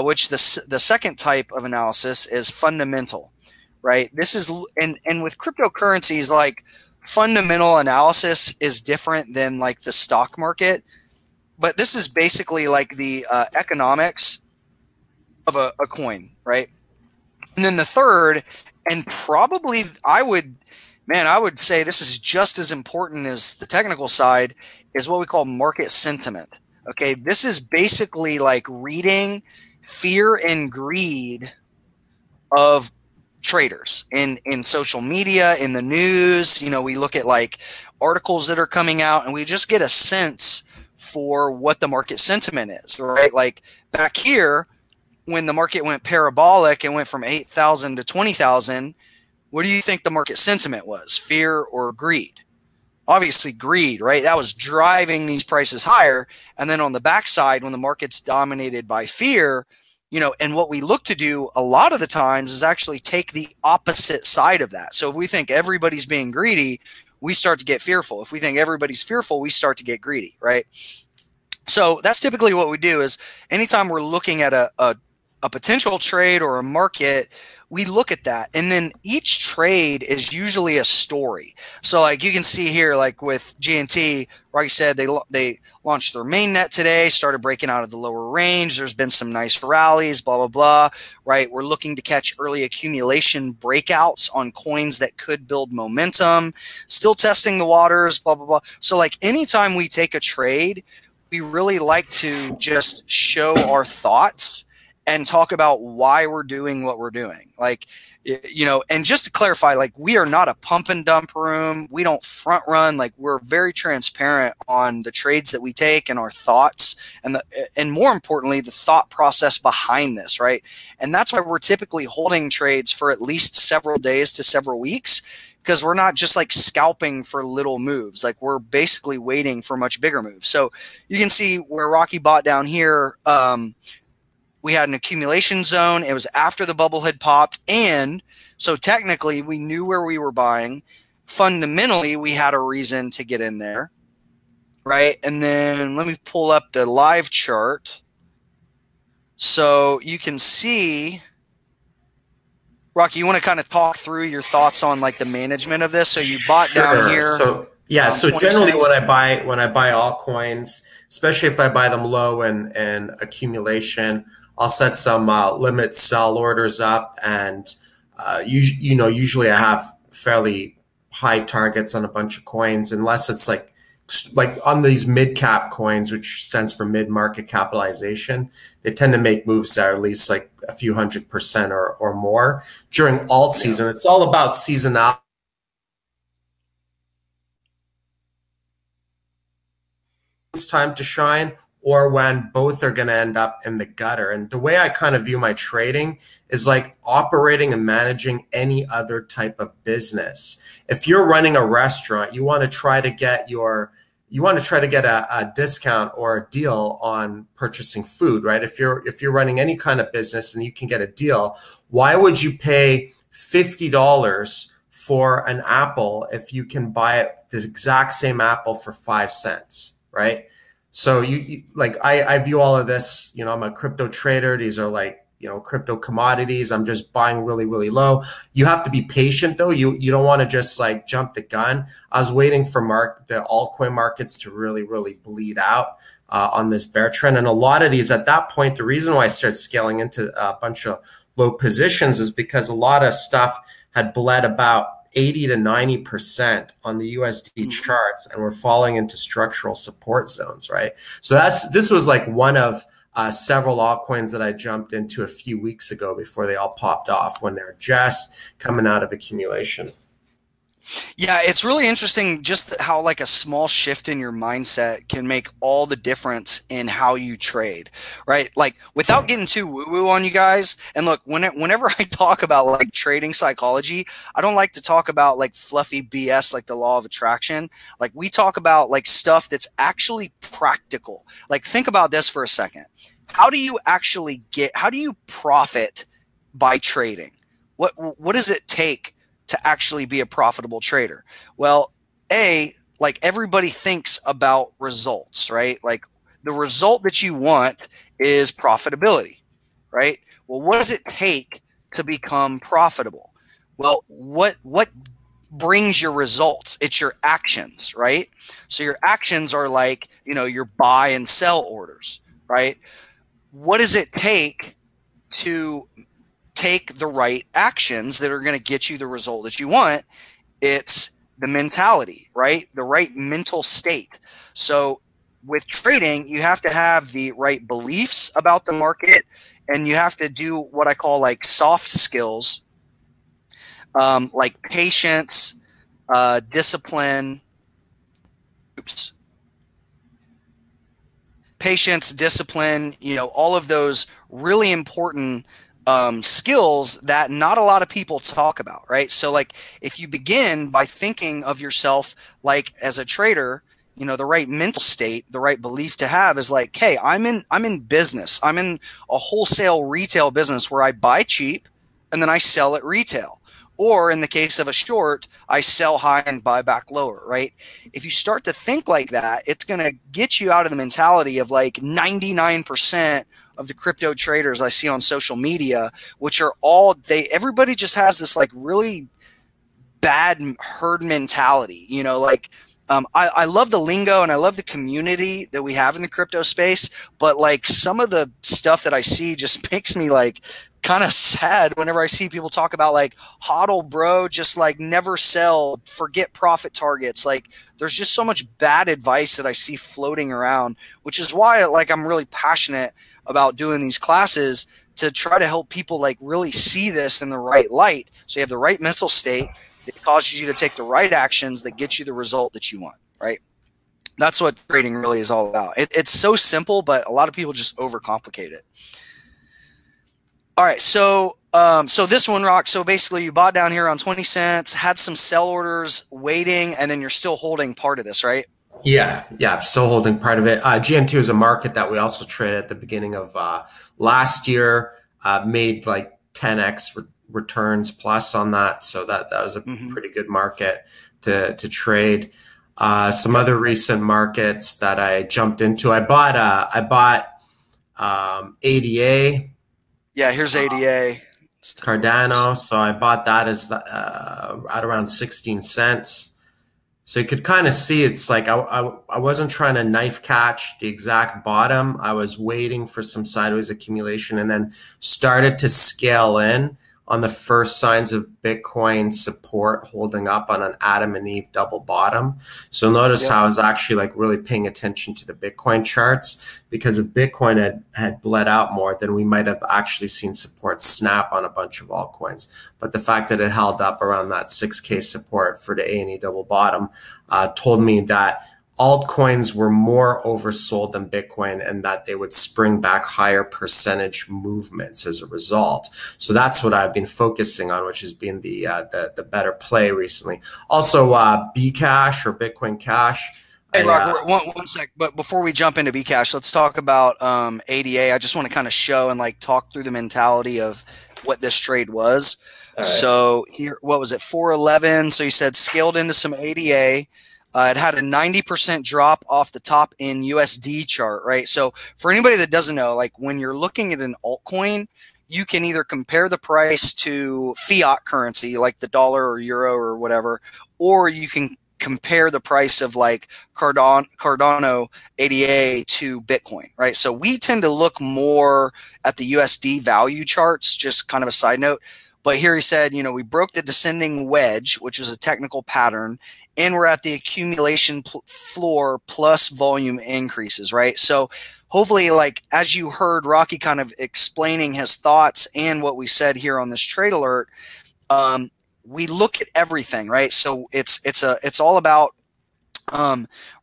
which the second type of analysis is fundamental, right? This is, and with cryptocurrencies, like fundamental analysis is different than like the stock market, but this is basically like the economics of a coin, right? And then the third, and probably I would say this is just as important as the technical side, is what we call market sentiment. Okay, this is basically like reading fear and greed of traders in social media, in the news. We look at like articles that are coming out, and we just get a sense for what the market sentiment is, right? Like back here, when the market went parabolic and went from 8,000 to 20,000, what do you think the market sentiment was? Fear or greed? Obviously greed, right? That was driving these prices higher. And then on the backside, when the market's dominated by fear, and what we look to do a lot of the times is actually take the opposite side of that. So if we think everybody's being greedy, we start to get fearful. If we think everybody's fearful, we start to get greedy, right? So that's typically what we do, is anytime we're looking at a potential trade or a market, we look at that, and then each trade is usually a story. So like you can see here, like with GNT, like I said, they launched their mainnet today, started breaking out of the lower range. There's been some nice rallies, blah, blah, blah, right? We're looking to catch early accumulation breakouts on coins that could build momentum, still testing the waters, blah, blah, blah. So like anytime we take a trade, we really like to just show our thoughts and talk about why we're doing what we're doing. Like, and just to clarify, like we are not a pump and dump room. We don't front run. Like we're very transparent on the trades that we take and our thoughts, and more importantly, the thought process behind this, right? And that's why we're typically holding trades for at least several days to several weeks, because we're not just like scalping for little moves. Like we're basically waiting for much bigger moves. So you can see where Rocky bought down here. We had an accumulation zone. It was after the bubble had popped. And so technically we knew where we were buying. Fundamentally, we had a reason to get in there, right? And then let me pull up the live chart. So you can see, Rocky, you want to kind of talk through your thoughts on like the management of this? So you bought down here. So yeah, so generally when I buy altcoins, especially if I buy them low and accumulation, I'll set some limit sell orders up, and usually I have fairly high targets on a bunch of coins, unless it's like on these mid cap coins, which stands for mid market capitalization. They tend to make moves that are at least like a few 100% or more during alt season. It's all about seasonality. It's time to shine, or when both are going to end up in the gutter. And the way I kind of view my trading is like operating and managing any other type of business. If you're running a restaurant, you want to try to get a discount or a deal on purchasing food, right? If you're running any kind of business and you can get a deal, why would you pay $50 for an apple if you can buy the exact same apple for 5 cents, right? So I view all of this, I'm a crypto trader. These are like, crypto commodities. I'm just buying really, really low. You have to be patient though. You don't want to just like jump the gun. I was waiting for the altcoin markets to really, really bleed out on this bear trend. And a lot of these at that point, the reason why I started scaling into a bunch of low positions is because a lot of stuff had bled about 80 to 90% on the USD charts, and we're falling into structural support zones, right? So this was like one of several altcoins that I jumped into a few weeks ago before they all popped off when they're just coming out of accumulation. Yeah, it's really interesting just how like a small shift in your mindset can make all the difference in how you trade, right? Like without getting too woo-woo on you guys, and look, whenever I talk about like trading psychology, I don't like to talk about like fluffy BS like the law of attraction. Like we talk about like stuff that's actually practical. Like think about this for a second. How do you profit by trading? What does it take to actually be a profitable trader? Well, like everybody thinks about results, right? Like the result that you want is profitability, right? Well, what does it take to become profitable? Well, what brings your results? It's your actions, right? So your actions are like, your buy and sell orders, right? What does it take to take the right actions that are going to get you the result that you want? It's the mentality, right? The right mental state. So with trading, you have to have the right beliefs about the market, and you have to do what I call like soft skills, like patience, discipline, all of those really important skills that not a lot of people talk about, right? So like if you begin by thinking of yourself like as a trader, the right mental state, the right belief to have is like, hey, I'm in business. I'm in a wholesale retail business where I buy cheap and then I sell at retail. Or in the case of a short, I sell high and buy back lower, right? If you start to think like that, it's going to get you out of the mentality of like 99% of the crypto traders I see on social media, which are everybody just has this like really bad herd mentality, I love the lingo and I love the community that we have in the crypto space, but like some of the stuff that I see just makes me like kind of sad whenever I see people talk about like hodl, bro, just like never sell, forget profit targets. Like there's just so much bad advice that I see floating around, which is why like I'm really passionate about doing these classes to try to help people like really see this in the right light. So you have the right mental state that causes you to take the right actions that get you the result that you want, right? That's what trading really is all about. It's so simple, but a lot of people just overcomplicate it. All right, so this one, Rock, so basically you bought down here on 20 cents, had some sell orders waiting, and then you're still holding part of this, right? Yeah, I'm still holding part of it. GM2 is a market that we also traded at the beginning of last year, made like 10x returns plus on that. So that was a pretty good market to trade. Some other recent markets that I jumped into. I bought ADA. Yeah, here's ADA. Cardano. So I bought that as at around 16 cents. So you could kind of see it's like I wasn't trying to knife catch the exact bottom. I was waiting for some sideways accumulation and then started to scale in on the first signs of Bitcoin support holding up on an Adam and Eve double bottom. So notice how I was actually like really paying attention to the Bitcoin charts, because if Bitcoin had bled out more, then we might have actually seen support snap on a bunch of altcoins. But the fact that it held up around that 6K support for the A&E double bottom told me that altcoins were more oversold than Bitcoin, and that they would spring back higher percentage movements as a result. So that's what I've been focusing on, which has been the better play recently. Also, Bcash or Bitcoin Cash. Hey, Rock, one sec. But before we jump into Bcash, let's talk about ADA. I just want to kind of show and like talk through the mentality of what this trade was. Right. So here, what was it? 411. So you said scaled into some ADA. It had a 90% drop off the top in USD chart, right? So for anybody that doesn't know, like when you're looking at an altcoin, you can either compare the price to fiat currency, like the dollar or euro or whatever, or you can compare the price of like Cardano ADA to Bitcoin, right? So we tend to look more at the USD value charts, just kind of a side note. But here he said, you know, we broke the descending wedge, which is a technical pattern, and we're at the accumulation floor plus volume increases, right? So hopefully, like as you heard Rocky kind of explaining his thoughts and what we said here on this trade alert, we look at everything, right? So it's all about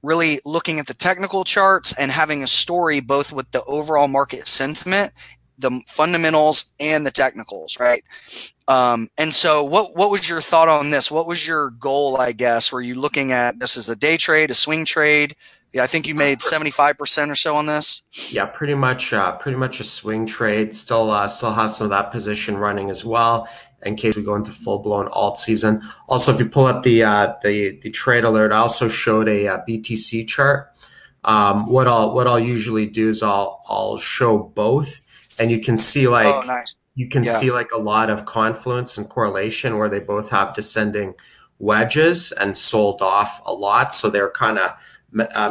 really looking at the technical charts and having a story both with the overall market sentiment, the fundamentals, and the technicals, right? And so what was your thought on this? What was your goal, I guess? Were you looking at this as a day trade, a swing trade? Yeah, I think you made 75% or so on this. Yeah, pretty much a swing trade. Still have some of that position running as well in case we go into full-blown alt season. Also, if you pull up the trade alert, I also showed a BTC chart. What I'll usually do is I'll show both, and you can see like you can see like a lot of confluence and correlation where they both have descending wedges and sold off a lot. So they're kind of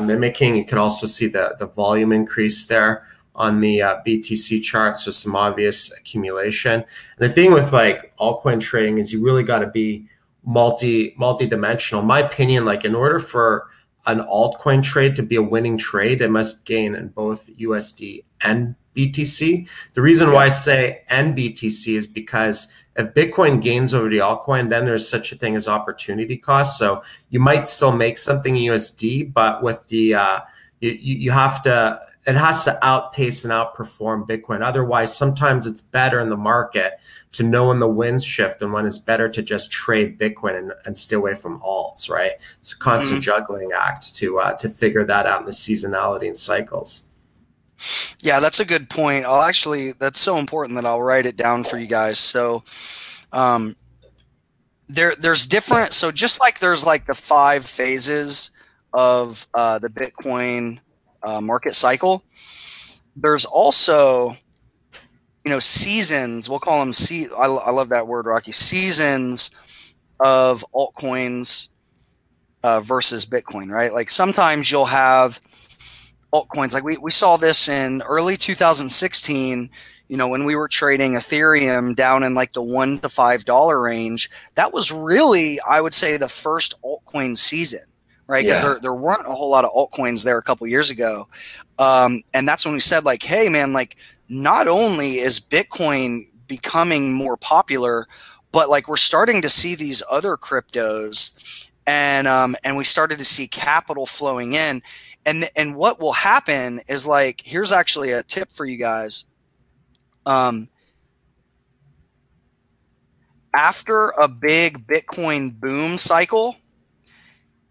mimicking. You can also see the volume increase there on the BTC chart. So some obvious accumulation. And the thing with like altcoin trading is you really got to be multi-dimensional. In my opinion, like in order for an altcoin trade to be a winning trade, it must gain in both USD and BTC. The reason why I say and BTC is because if Bitcoin gains over the altcoin, then there's such a thing as opportunity cost. So you might still make something in USD, but with the you have to, it has to outpace and outperform Bitcoin. Otherwise, sometimes it's better in the market to know when the winds shift and when it's better to just trade Bitcoin and stay away from alts, right? It's a constant juggling act to figure that out in the seasonality and cycles. Yeah, that's a good point. That's so important that I'll write it down for you guys. So there's different, so just like there's like the 5 phases of the Bitcoin market cycle, there's also, you know, seasons, we'll call them, I love that word, Rocky, seasons of altcoins versus Bitcoin, right? Like sometimes you'll have altcoins, like we saw this in early 2016, you know, when we were trading Ethereum down in like the $1 to $5 range. That was really, I would say, the first altcoin season, right? Because there weren't a whole lot of altcoins there a couple years ago. And that's when we said like, hey man, like not only is Bitcoin becoming more popular, but like we're starting to see these other cryptos, and we started to see capital flowing in. And what will happen is like, here's actually a tip for you guys. After a big Bitcoin boom cycle,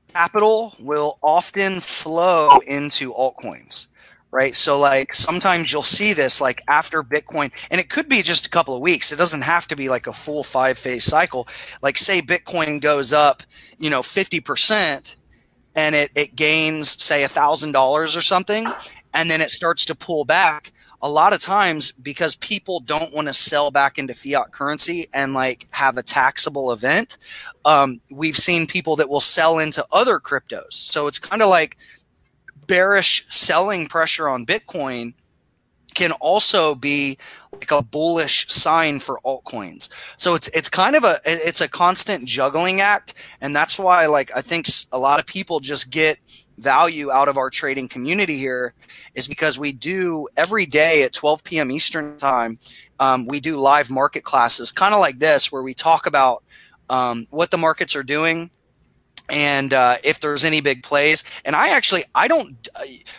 capital will often flow into altcoins, right? So like sometimes you'll see this like after Bitcoin, and it could be just a couple of weeks. It doesn't have to be like a full 5-phase cycle. Like say Bitcoin goes up, you know, 50%. And it gains, say, $1,000 or something, and then it starts to pull back. A lot of times, because people don't want to sell back into fiat currency and like have a taxable event, we've seen people that will sell into other cryptos. So it's kind of like bearish selling pressure on Bitcoin can also be like a bullish sign for altcoins. So it's kind of a constant juggling act, and that's why like I think a lot of people just get value out of our trading community here, is because we do every day at 12 p.m. Eastern time. We do live market classes, kind of like this, where we talk about what the markets are doing, and if there's any big plays. And I don't,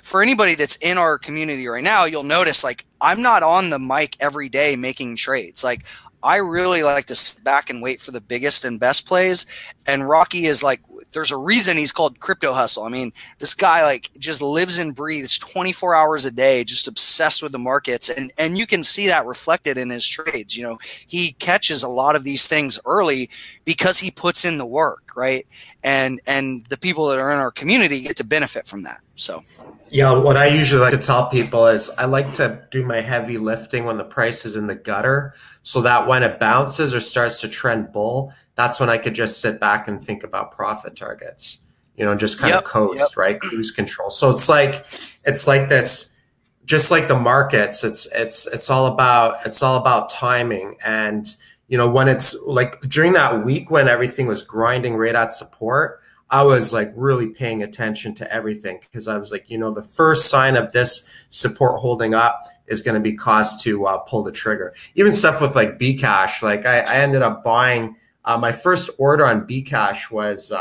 for anybody that's in our community right now, you'll notice like I'm not on the mic every day making trades. Like I really like to sit back and wait for the biggest and best plays. And Rocky is like, there's a reason he's called Crypto Hustle. I mean, this guy like just lives and breathes 24 hours a day, just obsessed with the markets. And you can see that reflected in his trades. You know, he catches a lot of these things early because he puts in the work, right? And the people that are in our community get to benefit from that. So yeah, what I usually like to tell people is I like to do my heavy lifting when the price is in the gutter, so that when it bounces or starts to trend bull, that's when I could just sit back and think about profit targets, you know, just kind of coast, right? Cruise control. So it's like this, just like the markets, it's all about timing. And, you know, when it's like during that week when everything was grinding right at support, I was like really paying attention to everything, because I was like, you know, the first sign of this support holding up is going to be cause to pull the trigger. Even stuff with like Bcash, like I ended up buying, my first order on Bcash was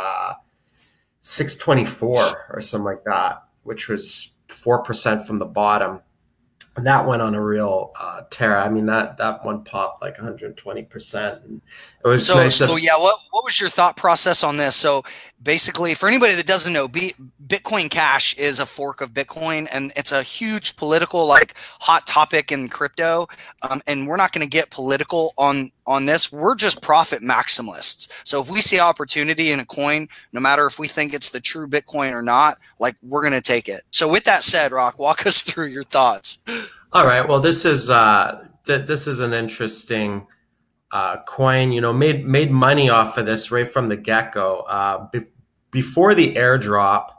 624 or something like that, which was 4% from the bottom. And that went on a real tear. I mean, that one popped like 120%. And it was nice. So yeah, what was your thought process on this? So basically, for anybody that doesn't know, Bitcoin Cash is a fork of Bitcoin, and it's a huge political like hot topic in crypto. And we're not going to get political on this. We're just profit maximalists. So if we see opportunity in a coin, no matter if we think it's the true Bitcoin or not, like we're going to take it. So with that said, Rock, walk us through your thoughts. All right. Well, this is an interesting coin. You know, made money off of this right from the get-go. Before the airdrop,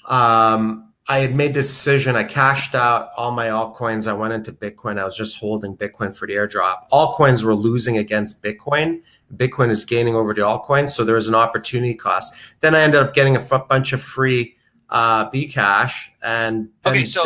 I had made this decision. I cashed out all my altcoins. I went into Bitcoin. I was just holding Bitcoin for the airdrop. Altcoins were losing against Bitcoin. Bitcoin is gaining over the altcoins, so there was an opportunity cost. Then I ended up getting a bunch of free Bcash. And okay, so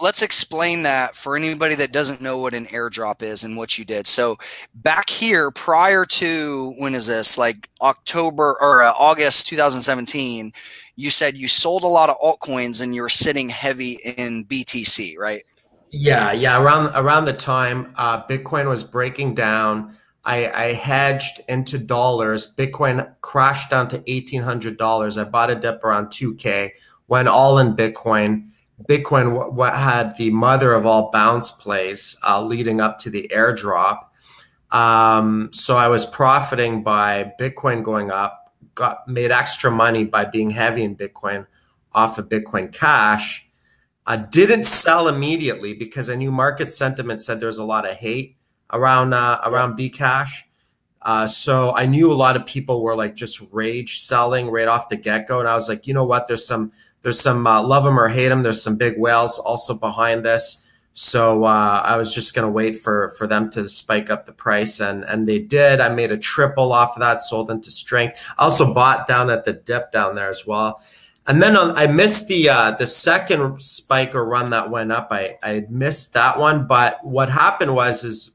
let's explain that for anybody that doesn't know what an airdrop is and what you did. So back here, prior to, when is this, like October or August 2017, you said you sold a lot of altcoins and you were sitting heavy in BTC, right? Yeah. Around the time Bitcoin was breaking down, I hedged into dollars. Bitcoin crashed down to $1,800. I bought a dip around 2K, went all in Bitcoin. Bitcoin what had the mother of all bounce plays leading up to the airdrop. So I was profiting by Bitcoin going up, made extra money by being heavy in Bitcoin off of Bitcoin Cash. I didn't sell immediately because I knew market sentiment said there's a lot of hate around Bcash. So I knew a lot of people were like just rage selling right off the get-go. And I was like, you know what, there's some love them or hate them. There's some big whales also behind this. So I was just going to wait for them to spike up the price. And they did. I made a triple off of that, sold into strength. I also bought down at the dip down there as well. And then I missed the second spike or run that went up. I missed that one. But what happened is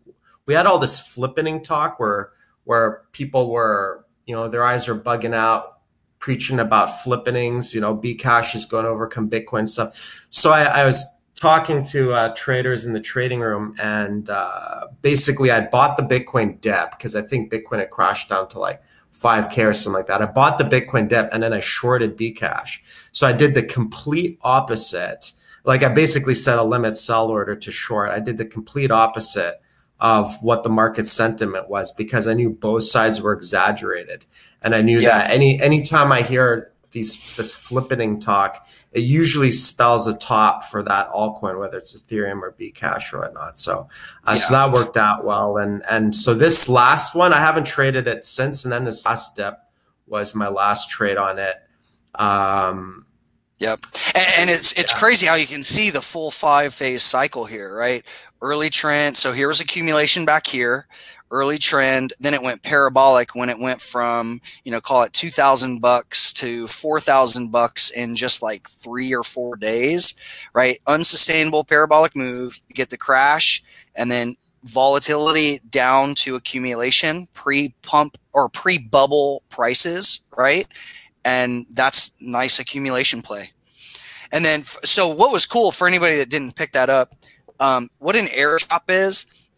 we had all this flippening talk where people were, you know, their eyes are bugging out, preaching about flippenings, you know, Bcash is going to overcome Bitcoin stuff. So I was talking to traders in the trading room, and basically I bought the Bitcoin dip because I think Bitcoin had crashed down to like 5K or something like that. I bought the Bitcoin dip and then I shorted Bcash. So I did the complete opposite. Like I basically set a limit sell order to short. I did the complete opposite of what the market sentiment was because I knew both sides were exaggerated. And I knew that anytime I hear this flippening talk, it usually spells a top for that altcoin, whether it's Ethereum or Bcash or whatnot. So so that worked out well. And so this last one, I haven't traded it since. And then this last dip was my last trade on it. Yep. And it's crazy how you can see the full 5-phase cycle here, right? Early trend. So here was accumulation back here, early trend. Then it went parabolic when it went from, call it $2,000 to $4,000 in just like 3 or 4 days, right? Unsustainable parabolic move. You get the crash and then volatility down to accumulation, pre-pump or pre-bubble prices, right? And that's nice accumulation play. And then, so what was cool for anybody that didn't pick that up, what an airdrop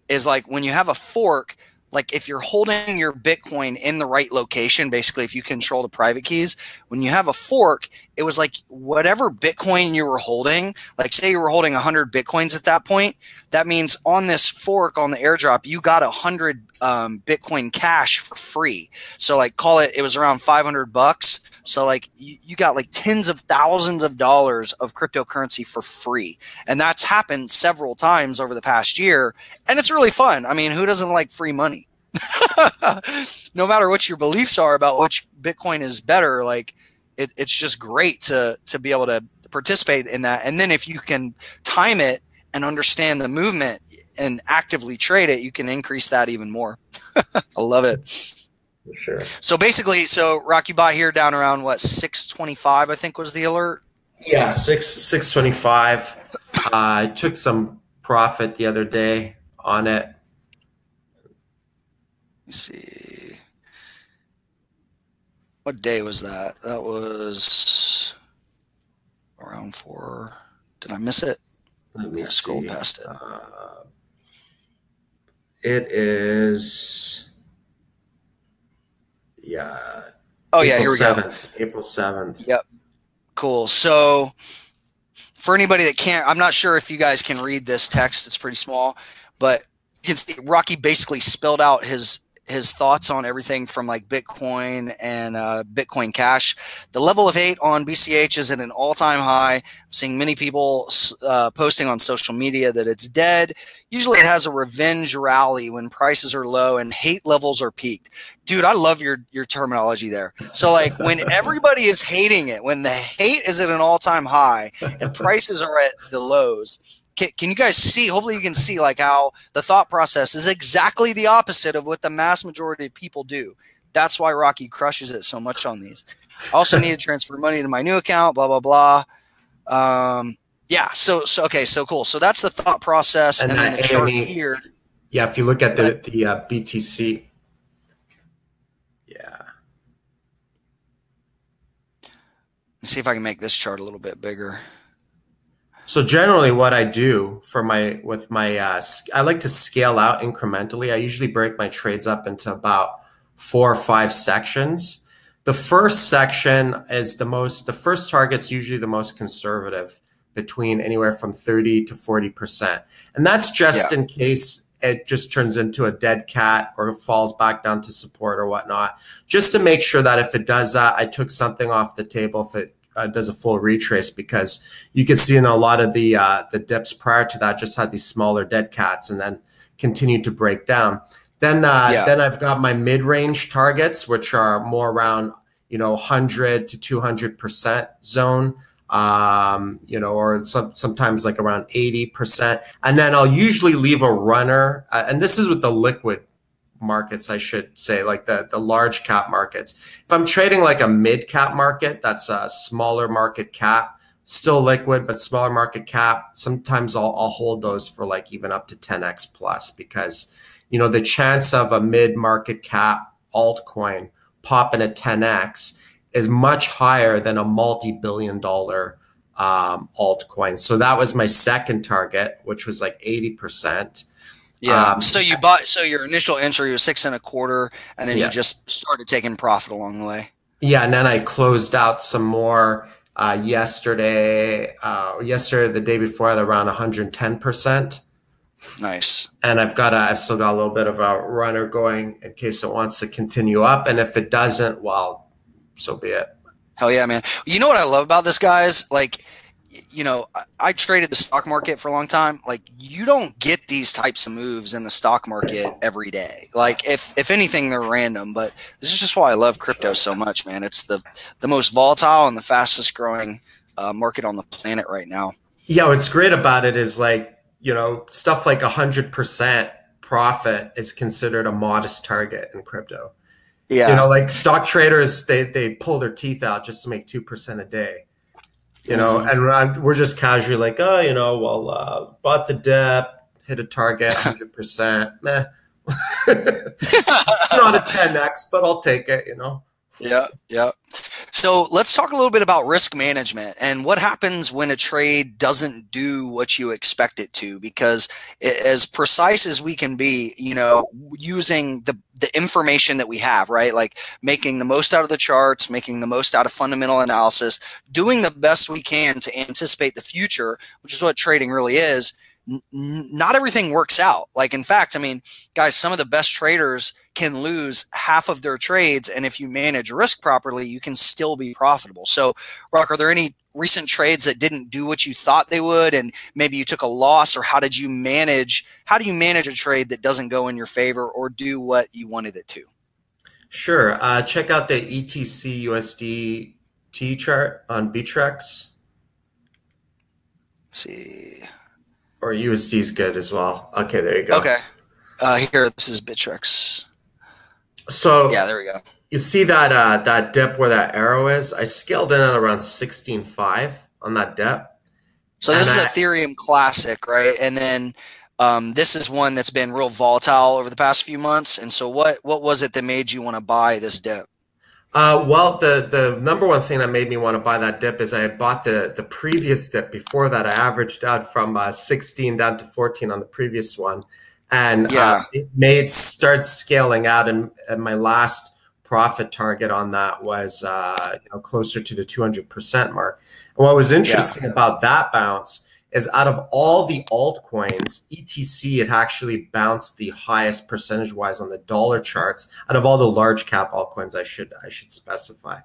is like when you have a fork, like if you're holding your Bitcoin in the right location, basically if you control the private keys, when you have a fork, it was like whatever Bitcoin you were holding, like say you were holding 100 Bitcoins at that point, that means on this fork on the airdrop, you got 100 Bitcoin cash for free. So like call it was around $500. So like you got like tens of thousands of dollars of cryptocurrency for free. And that's happened several times over the past year. And it's really fun. I mean, who doesn't like free money? No matter what your beliefs are about which Bitcoin is better, like it's just great to be able to participate in that. And then if you can time it and understand the movement and actively trade it, you can increase that even more. I love it. For sure. So basically, Rocky bought here down around what, 625, I think was the alert. Yeah, 625. I took some profit the other day on it. Let me see. What day was that? That was around 4. Did I miss it? Let me scroll past it. It is. Yeah. Oh, yeah, here we go. April 7th. Yep. Cool. So for anybody that can't, I'm not sure if you guys can read this text. It's pretty small, but you can see Rocky basically spelled out his thoughts on everything from like Bitcoin and Bitcoin Cash. The level of hate on BCH is at an all-time high. I'm seeing many people posting on social media that it's dead. Usually it has a revenge rally when prices are low and hate levels are peaked. Dude, I love your terminology there. So like when everybody is hating it, when the hate is at an all-time high and prices are at the lows, can you guys see, hopefully you can see like how the thought process is exactly the opposite of what the mass majority of people do. That's why Rocky crushes it so much on these. I also need to transfer money to my new account, blah, blah, blah. Yeah, so okay, so cool. So that's the thought process. And then the chart here. Yeah, if you look at the BTC. Yeah. Let me see if I can make this chart a little bit bigger. So generally what I do for I like to scale out incrementally. I usually break my trades up into about 4 or 5 sections. The first section is the first target's usually the most conservative, between anywhere from 30 to 40%. And that's just in case it just turns into a dead cat or falls back down to support or whatnot, just to make sure that if it does that, I took something off the table if it does a full retrace, because you can see in a lot of the dips prior to that just had these smaller dead cats and then continued to break down. Then I've got my mid-range targets, which are more around 100 to 200% zone, or sometimes like around 80%. And then I'll usually leave a runner, and this is with the liquid markets, I should say, like the large cap markets. If I'm trading like a mid cap market, that's a smaller market cap, still liquid, but smaller market cap, sometimes I'll hold those for like even up to 10x plus, because the chance of a mid market cap altcoin popping at 10x is much higher than a multi-billion-dollar altcoin. So that was my second target, which was like 80%. Yeah. So your initial entry was 6.25, and then you just started taking profit along the way. Yeah. And then I closed out some more yesterday, the day before, at around 110%. Nice. And I've still got a little bit of a runner going in case it wants to continue up. And if it doesn't, well, so be it. Hell yeah, man. You know what I love about this, guys? Like, I traded the stock market for a long time. Like, you don't get these types of moves in the stock market every day. Like, if anything, they're random. But this is just why I love crypto so much, man. It's the most volatile and the fastest growing market on the planet right now. Yeah, what's great about it is like, stuff like 100% profit is considered a modest target in crypto. Yeah. Like stock traders, they pull their teeth out just to make 2% a day. Mhm. And we're just casually like, oh, bought the dip, hit a target, 100%. Meh. It's not a 10x, but I'll take it. Yeah, yeah. So let's talk a little bit about risk management and what happens when a trade doesn't do what you expect it to. Because as precise as we can be, using the information that we have, right? Like making the most out of the charts, making the most out of fundamental analysis, doing the best we can to anticipate the future, which is what trading really is. Not everything works out. Like, in fact, I mean, guys, some of the best traders can lose half of their trades. And if you manage risk properly, you can still be profitable. So, Rock, are there any recent trades that didn't do what you thought they would? And maybe you took a loss, or how do you manage a trade that doesn't go in your favor or do what you wanted it to? Sure. Check out the ETC USDT chart on Bittrex. Let's see. Or USD is good as well. Okay, there you go. Okay. Here, this is Bittrex. So yeah, there we go. You see that dip where that arrow is? I scaled in at around 16.5 on that dip. So this is Ethereum Classic, right? And then this is one that's been real volatile over the past few months. And so what was it that made you want to buy this dip? Well, the number one thing that made me want to buy that dip is I had bought the previous dip before that. I averaged out from 16 down to 14 on the previous one. And it started scaling out. And my last profit target on that was closer to the 200% mark. And what was interesting about that bounce is out of all the altcoins, ETC had actually bounced the highest percentage-wise on the dollar charts out of all the large cap altcoins. I should specify,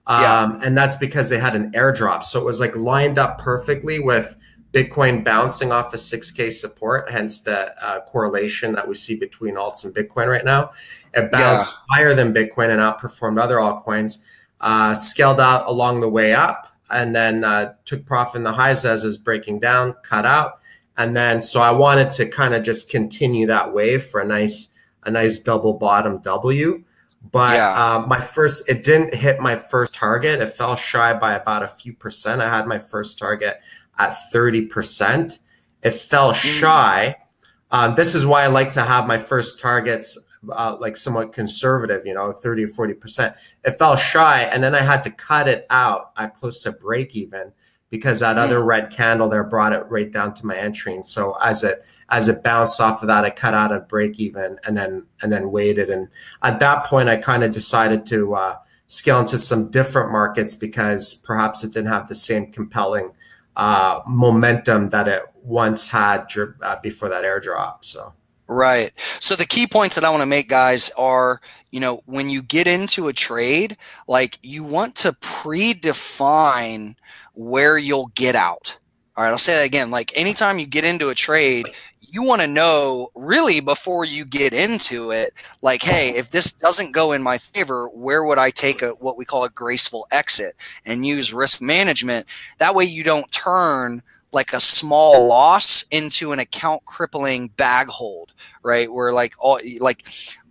and that's because they had an airdrop, so it was like lined up perfectly with Bitcoin bouncing off of 6K support. Hence the correlation that we see between alts and Bitcoin right now. It bounced higher than Bitcoin and outperformed other altcoins. Scaled out along the way up. And then took profit in the highs as is breaking down, cut out. And then, so I wanted to kind of just continue that wave for a nice double bottom W. But it didn't hit my first target. It fell shy by about a few percent. I had my first target at 30%. It fell shy. This is why I like to have my first targets like somewhat conservative, 30 or 40%. It fell shy, and then I had to cut it out at close to break even because that other red candle there brought it right down to my entry. And so as it bounced off of that, I cut out at break even and then waited. And at that point, I kind of decided to scale into some different markets because perhaps it didn't have the same compelling momentum that it once had before that airdrop. So. Right. So the key points that I want to make, guys, are, when you get into a trade, like you want to predefine where you'll get out. All right. I'll say that again. Like anytime you get into a trade, you want to know really before you get into it, like, hey, if this doesn't go in my favor, where would I take what we call a graceful exit and use risk management? That way you don't turn like a small loss into an account crippling bag hold, right? Where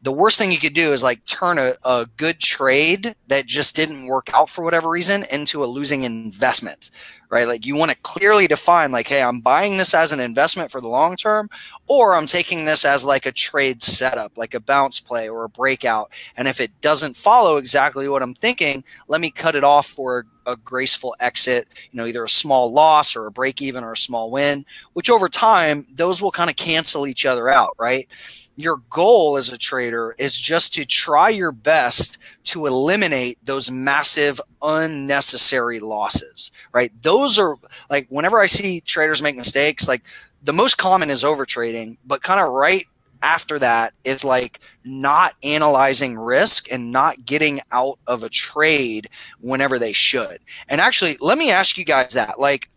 the worst thing you could do is like turn a good trade that just didn't work out for whatever reason into a losing investment, right? Like you want to clearly define like, hey, I'm buying this as an investment for the long term, or I'm taking this as like a trade setup, like a bounce play or a breakout. And if it doesn't follow exactly what I'm thinking, let me cut it off for a graceful exit, either a small loss or a break even or a small win, which over time, those will kind of cancel each other out, right? Your goal as a trader is just to try your best to eliminate those massive unnecessary losses, right? Those are like, whenever I see traders make mistakes, like the most common is overtrading, but kind of right after that, it's like not analyzing risk and not getting out of a trade whenever they should. And actually, let me ask you guys that, like,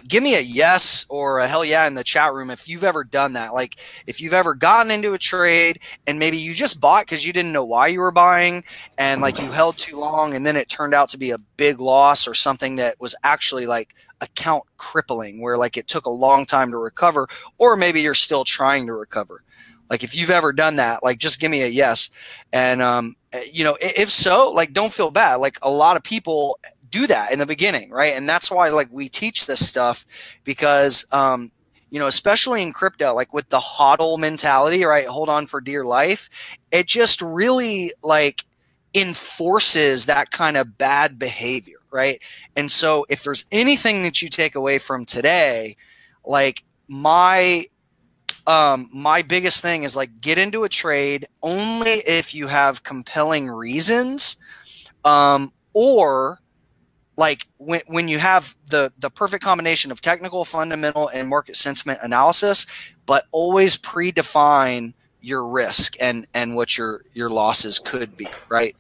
Give me a yes or a hell yeah in the chat room if you've ever done that. Like if you've ever gotten into a trade and maybe you just bought because you didn't know why you were buying, and like you held too long and then it turned out to be a big loss or something that was actually like account crippling, where like it took a long time to recover, or maybe you're still trying to recover. Like if you've ever done that, like just give me a yes. And if so, like don't feel bad. Like a lot of people do that in the beginning, right? And that's why like we teach this stuff, because especially in crypto, like with the hodl mentality, right? Hold on for dear life. It just really like enforces that kind of bad behavior, right? And so if there's anything that you take away from today, like my biggest thing is like get into a trade only if you have compelling reasons, or like when you have the perfect combination of technical, fundamental, and market sentiment analysis, but always predefine your risk and what your losses could be, right?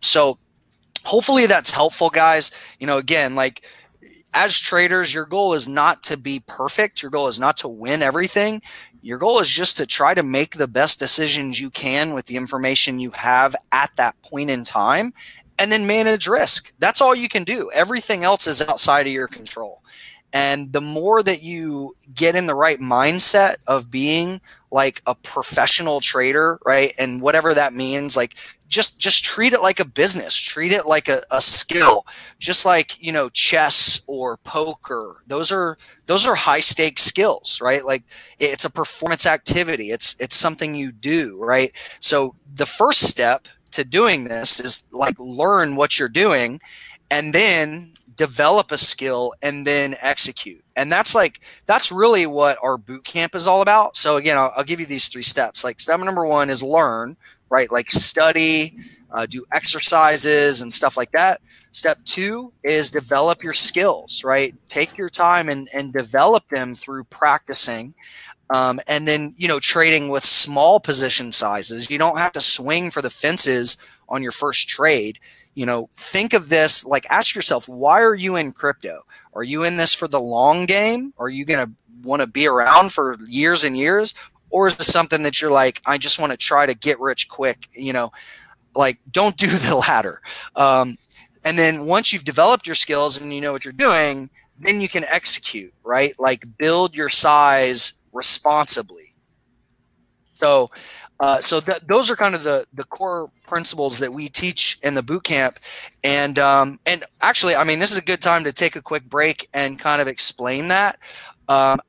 So hopefully that's helpful, guys. Again, like as traders, your goal is not to be perfect. Your goal is not to win everything. Your goal is just to try to make the best decisions you can with the information you have at that point in time, and then manage risk. That's all you can do. Everything else is outside of your control. And the more that you get in the right mindset of being like a professional trader, right? And whatever that means, like just treat it like a business, treat it like a skill, just like, chess or poker. Those are high stakes skills, right? Like it's a performance activity. It's something you do, right? So the first step to doing this is like learn what you're doing and then develop a skill and then execute. And that's really what our boot camp is all about. So again, I'll give you these 3 steps. Like step number 1 is learn, right? Like study, do exercises and stuff like that. Step 2 is develop your skills, right? Take your time and develop them through practicing. And then, trading with small position sizes. You don't have to swing for the fences on your first trade. Think of this, like ask yourself, why are you in crypto? Are you in this for the long game? Are you going to want to be around for years and years? Or is this something that you're like, I just want to try to get rich quick? Like don't do the latter. And then once you've developed your skills and you know what you're doing, then you can execute, right? Like build your size responsibly. So those are kind of the core principles that we teach in the boot camp. And actually, I mean, this is a good time to take a quick break and kind of explain that.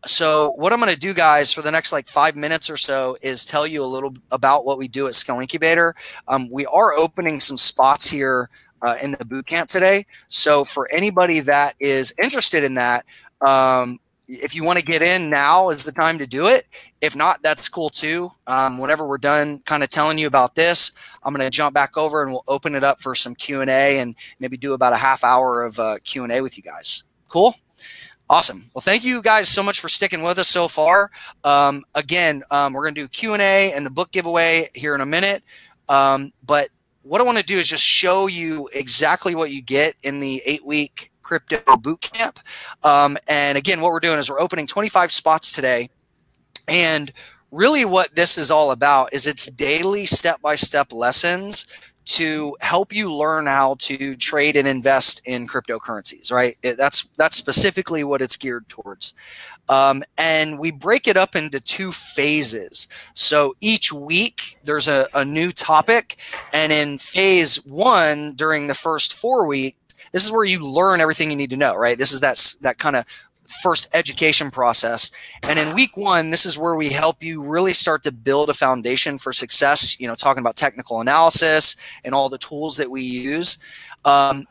So what I'm going to do, guys, for the next like 5 minutes or so is tell you a little about what we do at Skill Incubator. We are opening some spots here in the boot camp today. So for anybody that is interested in that, if you want to get in, now is the time to do it. If not, that's cool too. Whenever we're done kind of telling you about this, I'm going to jump back over and we'll open it up for some Q&A and maybe do about a half hour of Q&A with you guys. Cool? Awesome. Well, thank you guys so much for sticking with us so far. Again, we're going to do Q&A and the book giveaway here in a minute. But what I want to do is just show you exactly what you get in the 8-week crypto boot camp. And again, what we're doing is we're opening 25 spots today. And really what this is all about is it's daily step-by-step lessons to help you learn how to trade and invest in cryptocurrencies, right? That's specifically what it's geared towards. And we break it up into 2 phases. So each week there's a new topic. And in phase 1, during the first 4 weeks, this is where you learn everything you need to know, right? This is that kind of first education process. And in week 1, this is where we help you really start to build a foundation for success, talking about technical analysis and all the tools that we use.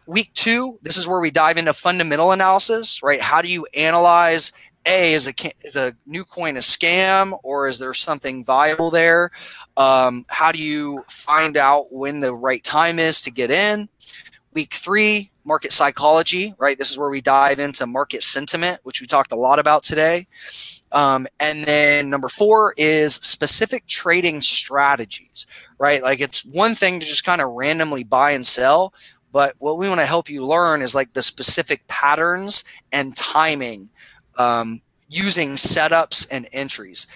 Week 2, this is where we dive into fundamental analysis, right? How do you analyze, is a new coin a scam, or is there something viable there? How do you find out when the right time is to get in? Week 3, market psychology, right? This is where we dive into market sentiment, which we talked a lot about today. And then number 4 is specific trading strategies, right? Like it's one thing to just kind of randomly buy and sell, But what we want to help you learn is like the specific patterns and timing, using setups and entries.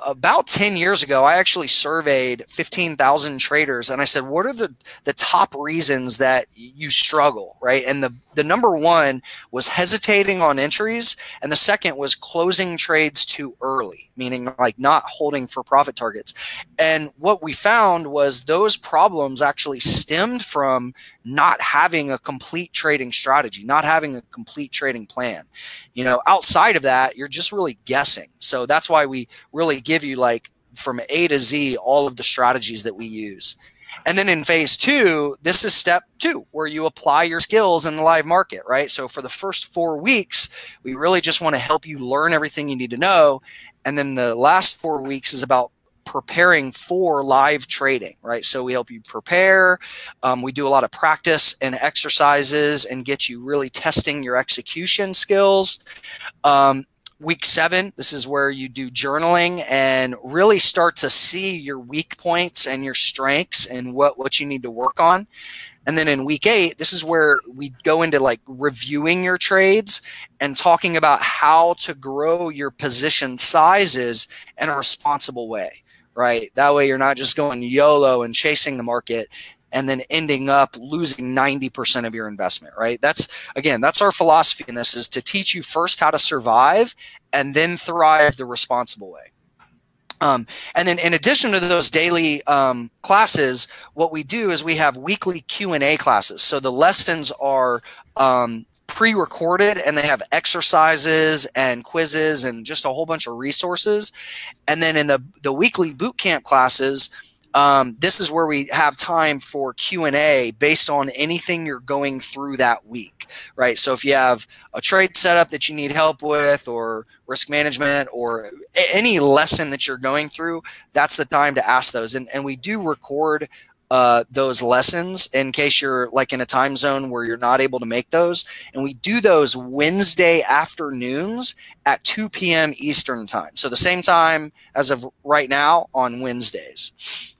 About 10 years ago, I actually surveyed 15,000 traders, and I said, what are the top reasons that you struggle, right? And the number one was hesitating on entries, and the second was closing trades too early, meaning like not holding for profit targets. And what we found was those problems actually stemmed from not having a complete trading strategy, not having a complete trading plan. Outside of that, you're just really guessing. So that's why we really give you like from A to Z all of the strategies that we use. And then in phase 2, this is step 2, where you apply your skills in the live market, right? So for the first 4 weeks, we really just want to help you learn everything you need to know. And then the last 4 weeks is about preparing for live trading, right? So we help you prepare. We do a lot of practice and exercises and get you really testing your execution skills. Week 7, this is where you do journaling and really start to see your weak points and your strengths and what you need to work on. And then in week 8, this is where we go into like reviewing your trades and talking about how to grow your position sizes in a responsible way, right? That way you're not just going YOLO and chasing the market and then ending up losing 90% of your investment, right? That's our philosophy in this, is to teach you first how to survive and then thrive the responsible way. And then in addition to those daily classes, what we do is we have weekly Q&A classes. So the lessons are pre-recorded, and they have exercises and quizzes and just a whole bunch of resources. And then in the weekly bootcamp classes, this is where we have time for Q&A based on anything you're going through that week, right? So if you have a trade setup that you need help with, or risk management, or any lesson that you're going through, that's the time to ask those. And we do record those lessons in case you're like in a time zone where you're not able to make those. And we do those Wednesday afternoons at 2 p.m. Eastern time. So the same time as of right now on Wednesdays.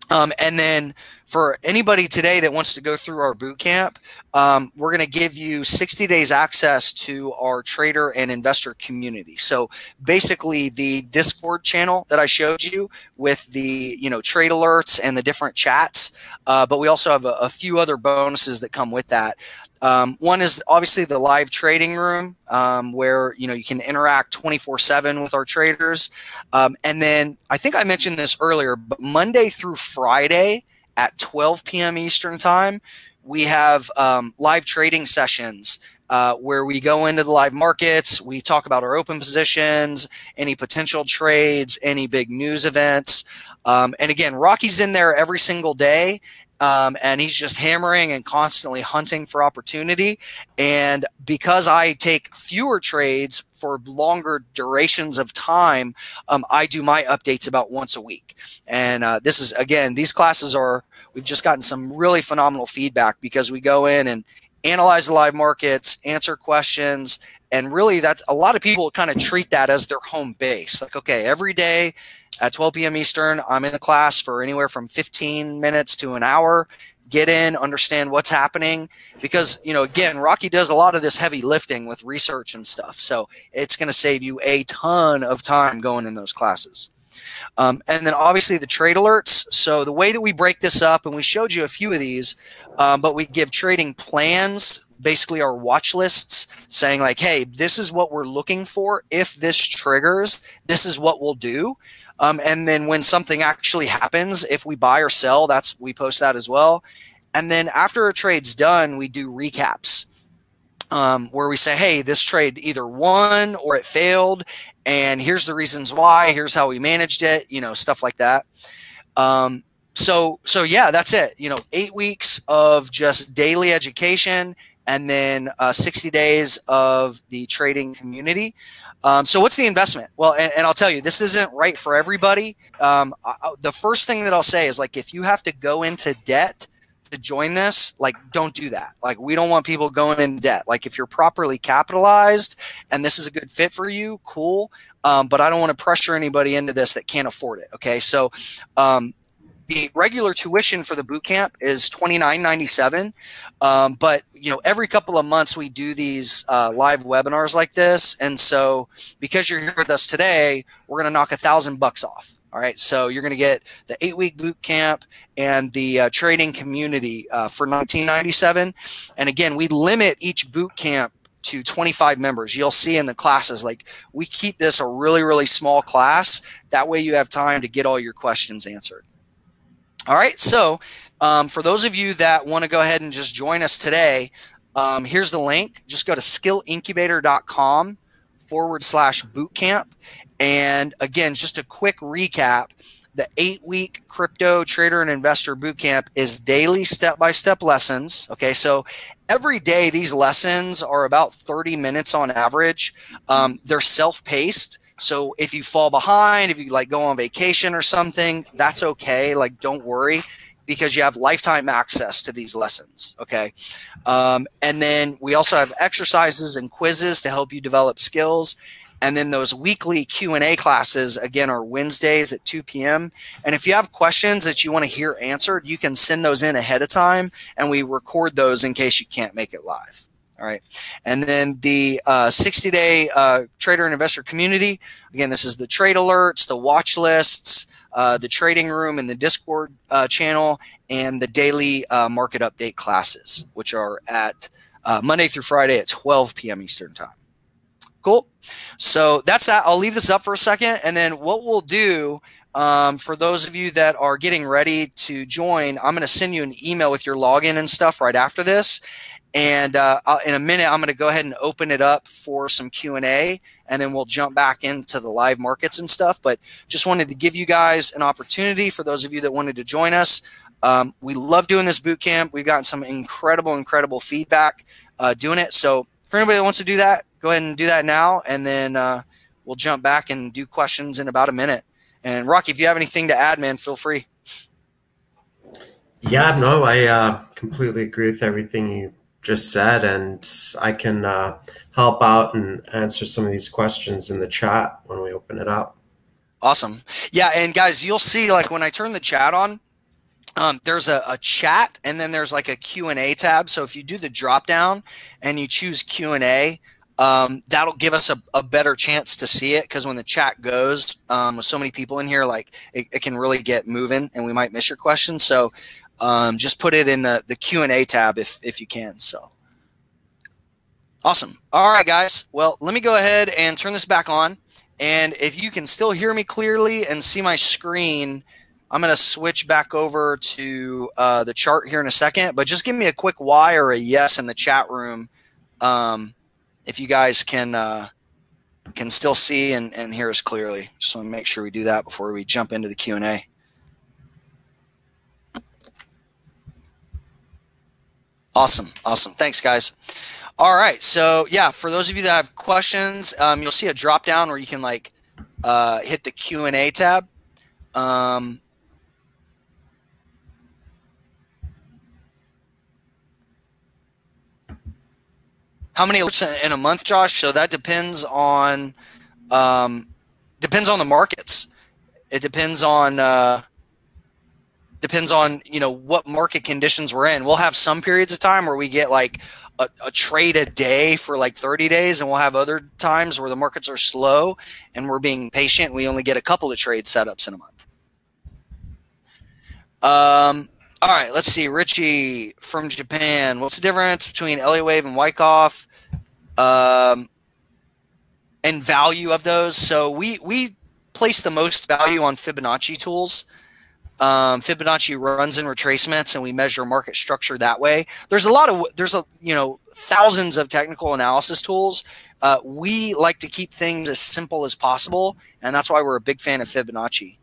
And then for anybody today that wants to go through our boot camp, we're going to give you 60 days access to our trader and investor community. So basically the Discord channel that I showed you with the, trade alerts and the different chats. But we also have a few other bonuses that come with that. One is obviously the live trading room, where you can interact 24/7 with our traders. And then I think I mentioned this earlier, but Monday through Friday at 12 p.m. Eastern time, we have live trading sessions where we go into the live markets. We talk about our open positions, any potential trades, any big news events. And again, Rocky's in there every single day. And he's just hammering and constantly hunting for opportunity. And because I take fewer trades for longer durations of time, I do my updates about once a week. And this is, again, these classes we've just gotten some really phenomenal feedback because we go in and analyze the live markets, answer questions, and really that's a lot of people kind of treat that as their home base. Like, okay, every day at 12 p.m. Eastern, I'm in the class for anywhere from 15 minutes to an hour. Get in, understand what's happening. Because, again, Rocky does a lot of this heavy lifting with research and stuff. So it's going to save you a ton of time going in those classes. And then obviously the trade alerts. So the way that we break this up, and we showed you a few of these, but we give trading plans, basically our watch lists, saying like, hey, this is what we're looking for. If this triggers, this is what we'll do. And then when something actually happens, if we buy or sell, we post that as well. And then after a trade's done, we do recaps where we say, hey, this trade either won or it failed, and here's the reasons why, here's how we managed it, stuff like that. So yeah, that's it. 8 weeks of just daily education, and then 60 days of the trading community. So what's the investment? Well, and I'll tell you, this isn't right for everybody. The first thing that I'll say is, like, if you have to go into debt to join this, like, don't do that. Like, we don't want people going in debt. Like, if you're properly capitalized and this is a good fit for you, cool. But I don't want to pressure anybody into this that can't afford it. Okay. So, the regular tuition for the boot camp is $29.97, but every couple of months we do these live webinars like this, and so because you're here with us today, we're going to knock $1,000 off. All right, so you're going to get the 8-week boot camp and the trading community for $19.97, and again, we limit each boot camp to 25 members. You'll see in the classes, like, we keep this a really, really small class. That way you have time to get all your questions answered. All right, so for those of you that want to go ahead and just join us today, here's the link. Just go to skillincubator.com/bootcamp. And again, just a quick recap, the 8-week crypto trader and investor bootcamp is daily step-by-step lessons. Okay, so every day these lessons are about 30 minutes on average. They're self-paced. So if you fall behind, if you go on vacation or something, that's okay. Don't worry, because you have lifetime access to these lessons. Okay. And then we also have exercises and quizzes to help you develop skills. And then those weekly Q&A classes, again, are Wednesdays at 2 p.m. And if you have questions that you want to hear answered, you can send those in ahead of time, and we record those in case you can't make it live. All right. And then the 60-day trader and investor community, again, this is the trade alerts, the watch lists, the trading room and the Discord channel, and the daily market update classes, which are at Monday through Friday at 12 p.m. Eastern time. Cool. So that's that. I'll leave this up for a second. And then what we'll do, for those of you that are getting ready to join, I'm going to send you an email with your login and stuff right after this. And in a minute, I'm going to go ahead and open it up for some Q&A, and then we'll jump back into the live markets and stuff. But just wanted to give you guys an opportunity for those of you that wanted to join us. We love doing this boot camp. We've gotten some incredible feedback doing it. So for anybody that wants to do that, go ahead and do that now, and then we'll jump back and do questions in about a minute. And Rocky, if you have anything to add, man, feel free. Yeah, no, I completely agree with everything you just said, and I can help out and answer some of these questions in the chat when we open it up. Awesome. Yeah, and guys, you'll see, when I turn the chat on, there's a chat, and then there's a Q&A tab. So if you do the drop down and you choose Q&A, that'll give us a better chance to see it, because when the chat goes with so many people in here, it can really get moving and we might miss your question. So just put it in the Q&A tab if you can. So awesome. All right, guys. Well, let me go ahead and turn this back on. And if you can still hear me clearly and see my screen, I'm going to switch back over to the chart here in a second. But just give me a quick Y or a yes in the chat room if you guys can still see and hear us clearly. Just want to make sure we do that before we jump into the Q&A. Awesome. Thanks, guys. All right. So, yeah, for those of you that have questions, you'll see a drop down where you can hit the Q&A tab. How many alerts in a month, Josh? So that depends on the markets. It depends on what market conditions we're in. We'll have some periods of time where we get a trade a day for 30 days, and we'll have other times where the markets are slow and we're being patient. We only get a couple of trade setups in a month. All right, let's see. Richie from Japan. What's the difference between Elliott Wave and Wyckoff and value of those? So we place the most value on Fibonacci tools. Fibonacci runs and retracements, and we measure market structure that way. There's thousands of technical analysis tools. We like to keep things as simple as possible, and that's why we're a big fan of Fibonacci.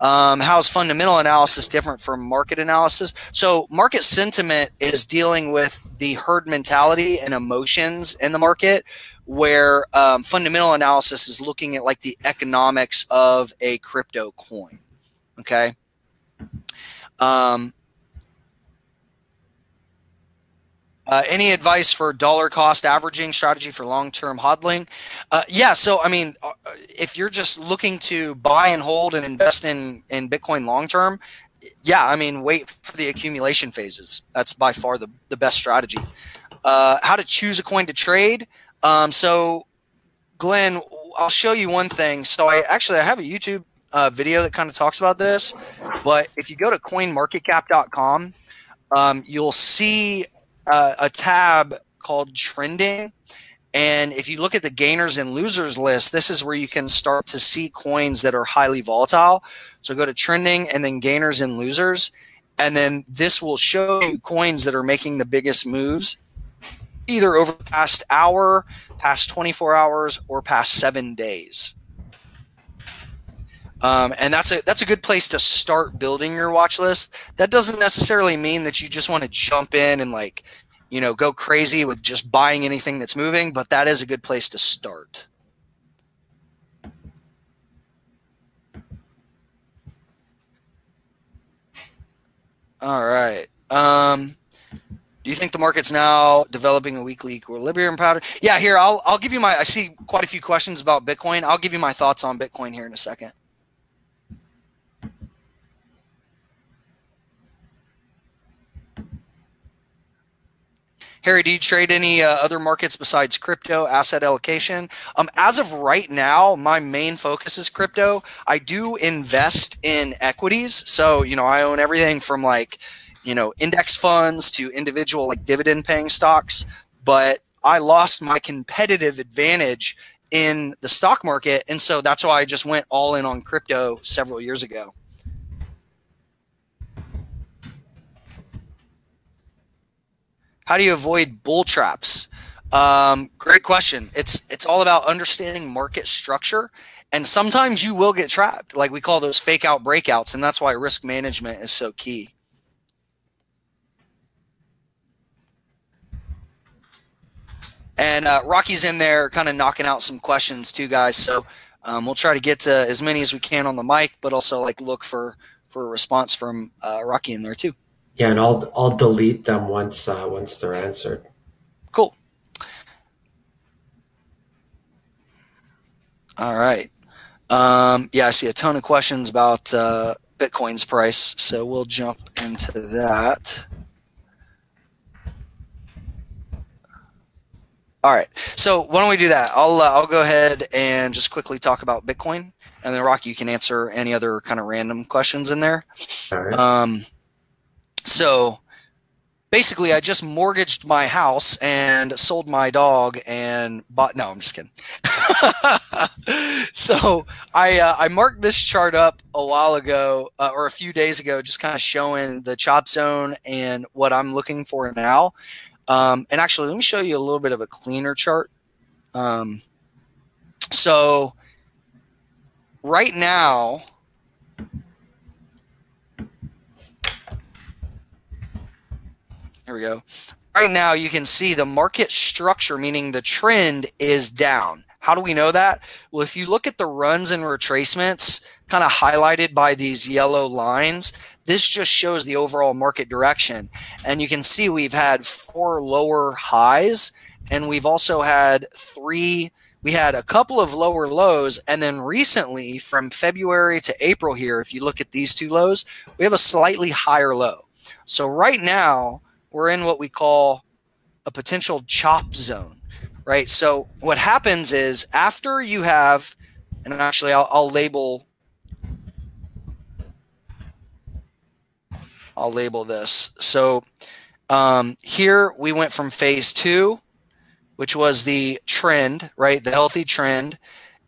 How is fundamental analysis different from market analysis? So market sentiment is dealing with the herd mentality and emotions in the market, where fundamental analysis is looking at the economics of a crypto coin. Okay. Any advice for dollar cost averaging strategy for long-term hodling? Yeah. So, I mean, if you're just looking to buy and hold and invest in Bitcoin long-term, Yeah, I mean, wait for the accumulation phases. That's by far the best strategy. How to choose a coin to trade. So, Glenn, I'll show you one thing. So I have a YouTube video that kind of talks about this. But if you go to coinmarketcap.com, you'll see a tab called trending. And if you look at the gainers and losers list, this is where you can start to see coins that are highly volatile. So go to trending and then gainers and losers. And then this will show you coins that are making the biggest moves, either over the past hour, past 24 hours, or past 7 days. And that's a good place to start building your watch list. That doesn't necessarily mean that you just want to jump in and go crazy with just buying anything that's moving, but that is a good place to start. All right. Do you think the market's now developing a weekly equilibrium pattern? Yeah, here, I'll give you I see quite a few questions about Bitcoin. I'll give you my thoughts on Bitcoin here in a second. Harry, do you trade any other markets besides crypto, asset allocation? As of right now, my main focus is crypto. I do invest in equities. So, I own everything from index funds to individual dividend paying stocks. But I lost my competitive advantage in the stock market. And so that's why I just went all in on crypto several years ago. How do you avoid bull traps? Great question. It's all about understanding market structure, and sometimes you will get trapped. Like we call those fake out breakouts, and that's why risk management is so key. And Rocky's in there kind of knocking out some questions too, guys. So we'll try to get to as many as we can on the mic, but also look for a response from Rocky in there too. Yeah, and I'll delete them once they're answered. Cool. All right. Yeah, I see a ton of questions about Bitcoin's price, so we'll jump into that. All right. So why don't we do that? I'll go ahead and just quickly talk about Bitcoin, and then Rocky, you can answer any other kind of random questions in there. All right. So basically, I just mortgaged my house and sold my dog and bought. No, I'm just kidding. So I marked this chart up a while ago or a few days ago, just kind of showing the chop zone and what I'm looking for now. And actually, let me show you a little bit of a cleaner chart. So right now, here we go. Right now, you can see the market structure, meaning the trend is down. How do we know that? Well, if you look at the runs and retracements kind of highlighted by these yellow lines, this just shows the overall market direction. And you can see we've had 4 lower highs, and we've also had 3. We had a couple of lower lows, and then recently from February to April here, if you look at these 2 lows, we have a slightly higher low. So right now, we're in what we call a potential chop zone, right? So what happens is after you have, and actually I'll label this. So here we went from phase 2, which was the trend, right? The healthy trend.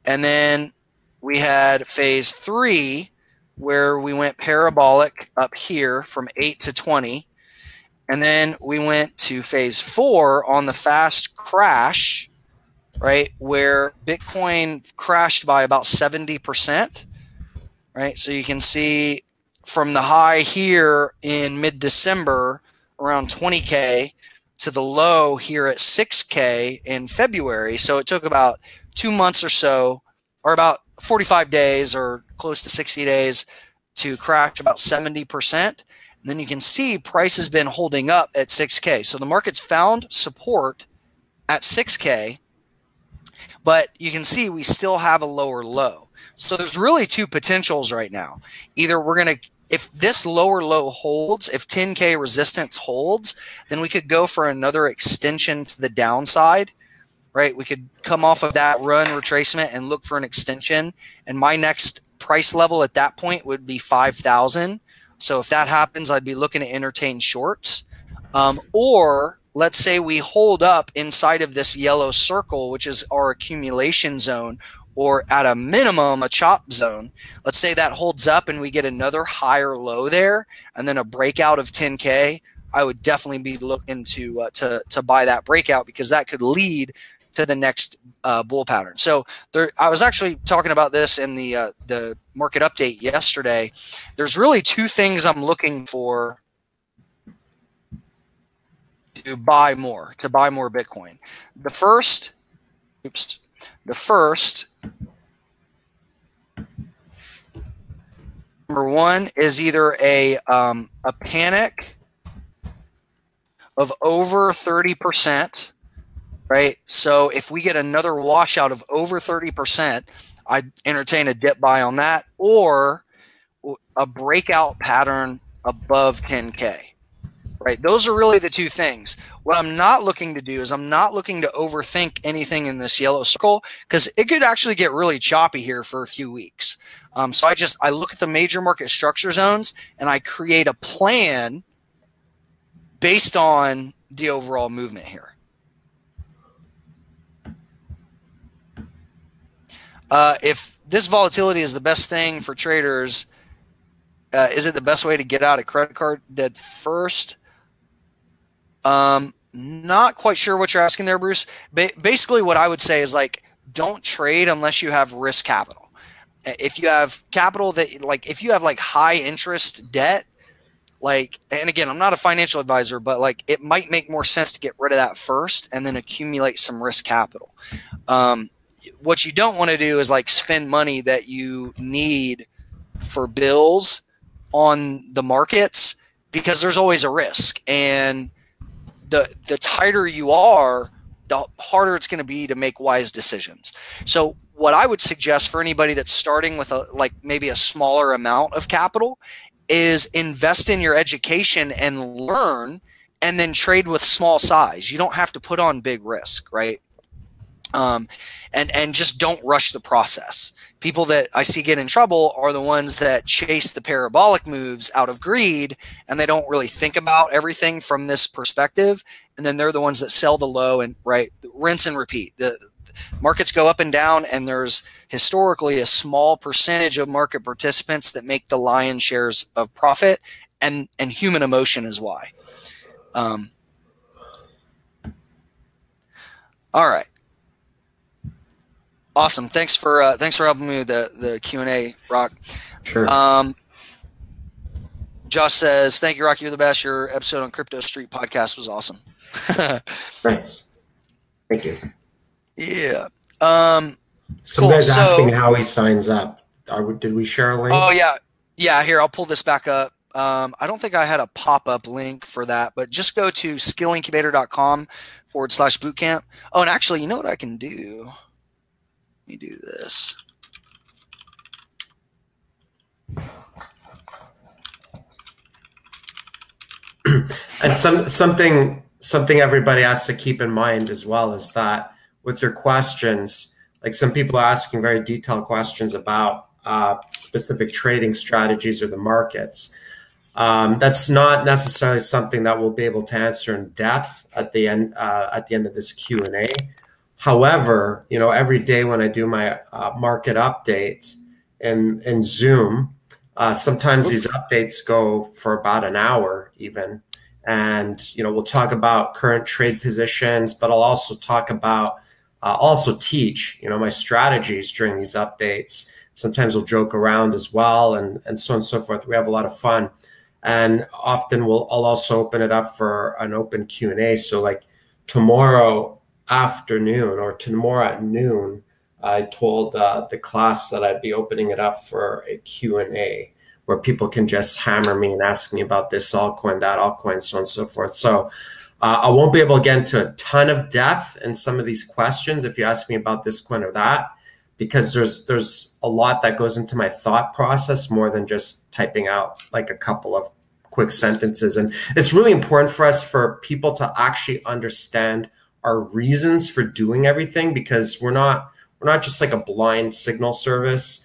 And then we had phase 3, where we went parabolic up here from 8 to 20. And then we went to phase 4 on the fast crash, right, where Bitcoin crashed by about 70%, right? So you can see from the high here in mid-December around 20K to the low here at 6K in February. So it took about 2 months or so, or about 45 days or close to 60 days to crash about 70%. Then you can see price has been holding up at 6K. So the market's found support at 6K, but you can see we still have a lower low. So there's really 2 potentials right now. Either we're going to if this lower low holds, if 10K resistance holds, then we could go for another extension to the downside, right? We could come off of that run retracement and look for an extension. And my next price level at that point would be 5,000. So if that happens, I'd be looking to entertain shorts. Or let's say we hold up inside of this yellow circle, which is our accumulation zone, or at a minimum, a chop zone. Let's say that holds up and we get another higher low there and then a breakout of 10K. I would definitely be looking to buy that breakout, because that could lead to the next bull pattern. So I was actually talking about this in the market update yesterday. There's really two things I'm looking for to buy more Bitcoin. The first, number one, is either a panic of over 30%, right? So if we get another washout of over 30%, I'd entertain a dip buy on that, or a breakout pattern above 10K. Right. Those are really the two things. What I'm not looking to do is I'm not looking to overthink anything in this yellow circle, because it could actually get really choppy here for a few weeks. So I look at the major market structure zones and I create a plan based on the overall movement here. If this volatility is the best thing for traders, is it the best way to get out of credit card debt first? Not quite sure what you're asking there, Bruce. Basically, what I would say is, like, don't trade unless you have risk capital. If you have capital that, like, if you have like high interest debt, like, and again, I'm not a financial advisor, but like, it might make more sense to get rid of that first and then accumulate some risk capital. What you don't want to do is like spend money that you need for bills on the markets, because there's always a risk, and the tighter you are, the harder it's going to be to make wise decisions. So what I would suggest for anybody that's starting with maybe a smaller amount of capital is invest in your education and learn, and then trade with small size. You don't have to put on big risk, right? And just don't rush the process. People that I see get in trouble are the ones that chase the parabolic moves out of greed, and they don't really think about everything from this perspective. And then they're the ones that sell the low and rinse and repeat. The markets go up and down, and there's historically a small percentage of market participants that make the lion's shares of profit, and human emotion is why. All right. Awesome. Thanks for helping me with the Q&A, Rock. Sure. Josh says, "Thank you, Rock. You're the best. Your episode on Crypto Street podcast was awesome." Thanks. Thank you. Yeah. Some guy's asking how he signs up. Did we share a link? Oh yeah. Yeah. Here, I'll pull this back up. I don't think I had a pop-up link for that, but just go to skillincubator.com/bootcamp. Oh, and actually, you know what I can do? Let me do this. And something everybody has to keep in mind as well is that with your questions, like, some people are asking very detailed questions about specific trading strategies or the markets. That's not necessarily something that we'll be able to answer in depth at the end of this Q&A. However, every day when I do my market updates in Zoom, sometimes these updates go for about an hour even. And, we'll talk about current trade positions, but I'll also talk about, also teach, my strategies during these updates. Sometimes we'll joke around as well, and so on and so forth. We have a lot of fun. And often I'll also open it up for an open Q&A. So like tomorrow afternoon or tomorrow at noon, I told the class that I'd be opening it up for a Q&A where people can just hammer me and ask me about this altcoin, that altcoin, so on and so forth. So I won't be able to get into a ton of depth in some of these questions if you ask me about this coin or that, because there's a lot that goes into my thought process more than just typing out like a couple of quick sentences. And it's really important for us, for people to actually understand our reasons for doing everything, because we're not just like a blind signal service.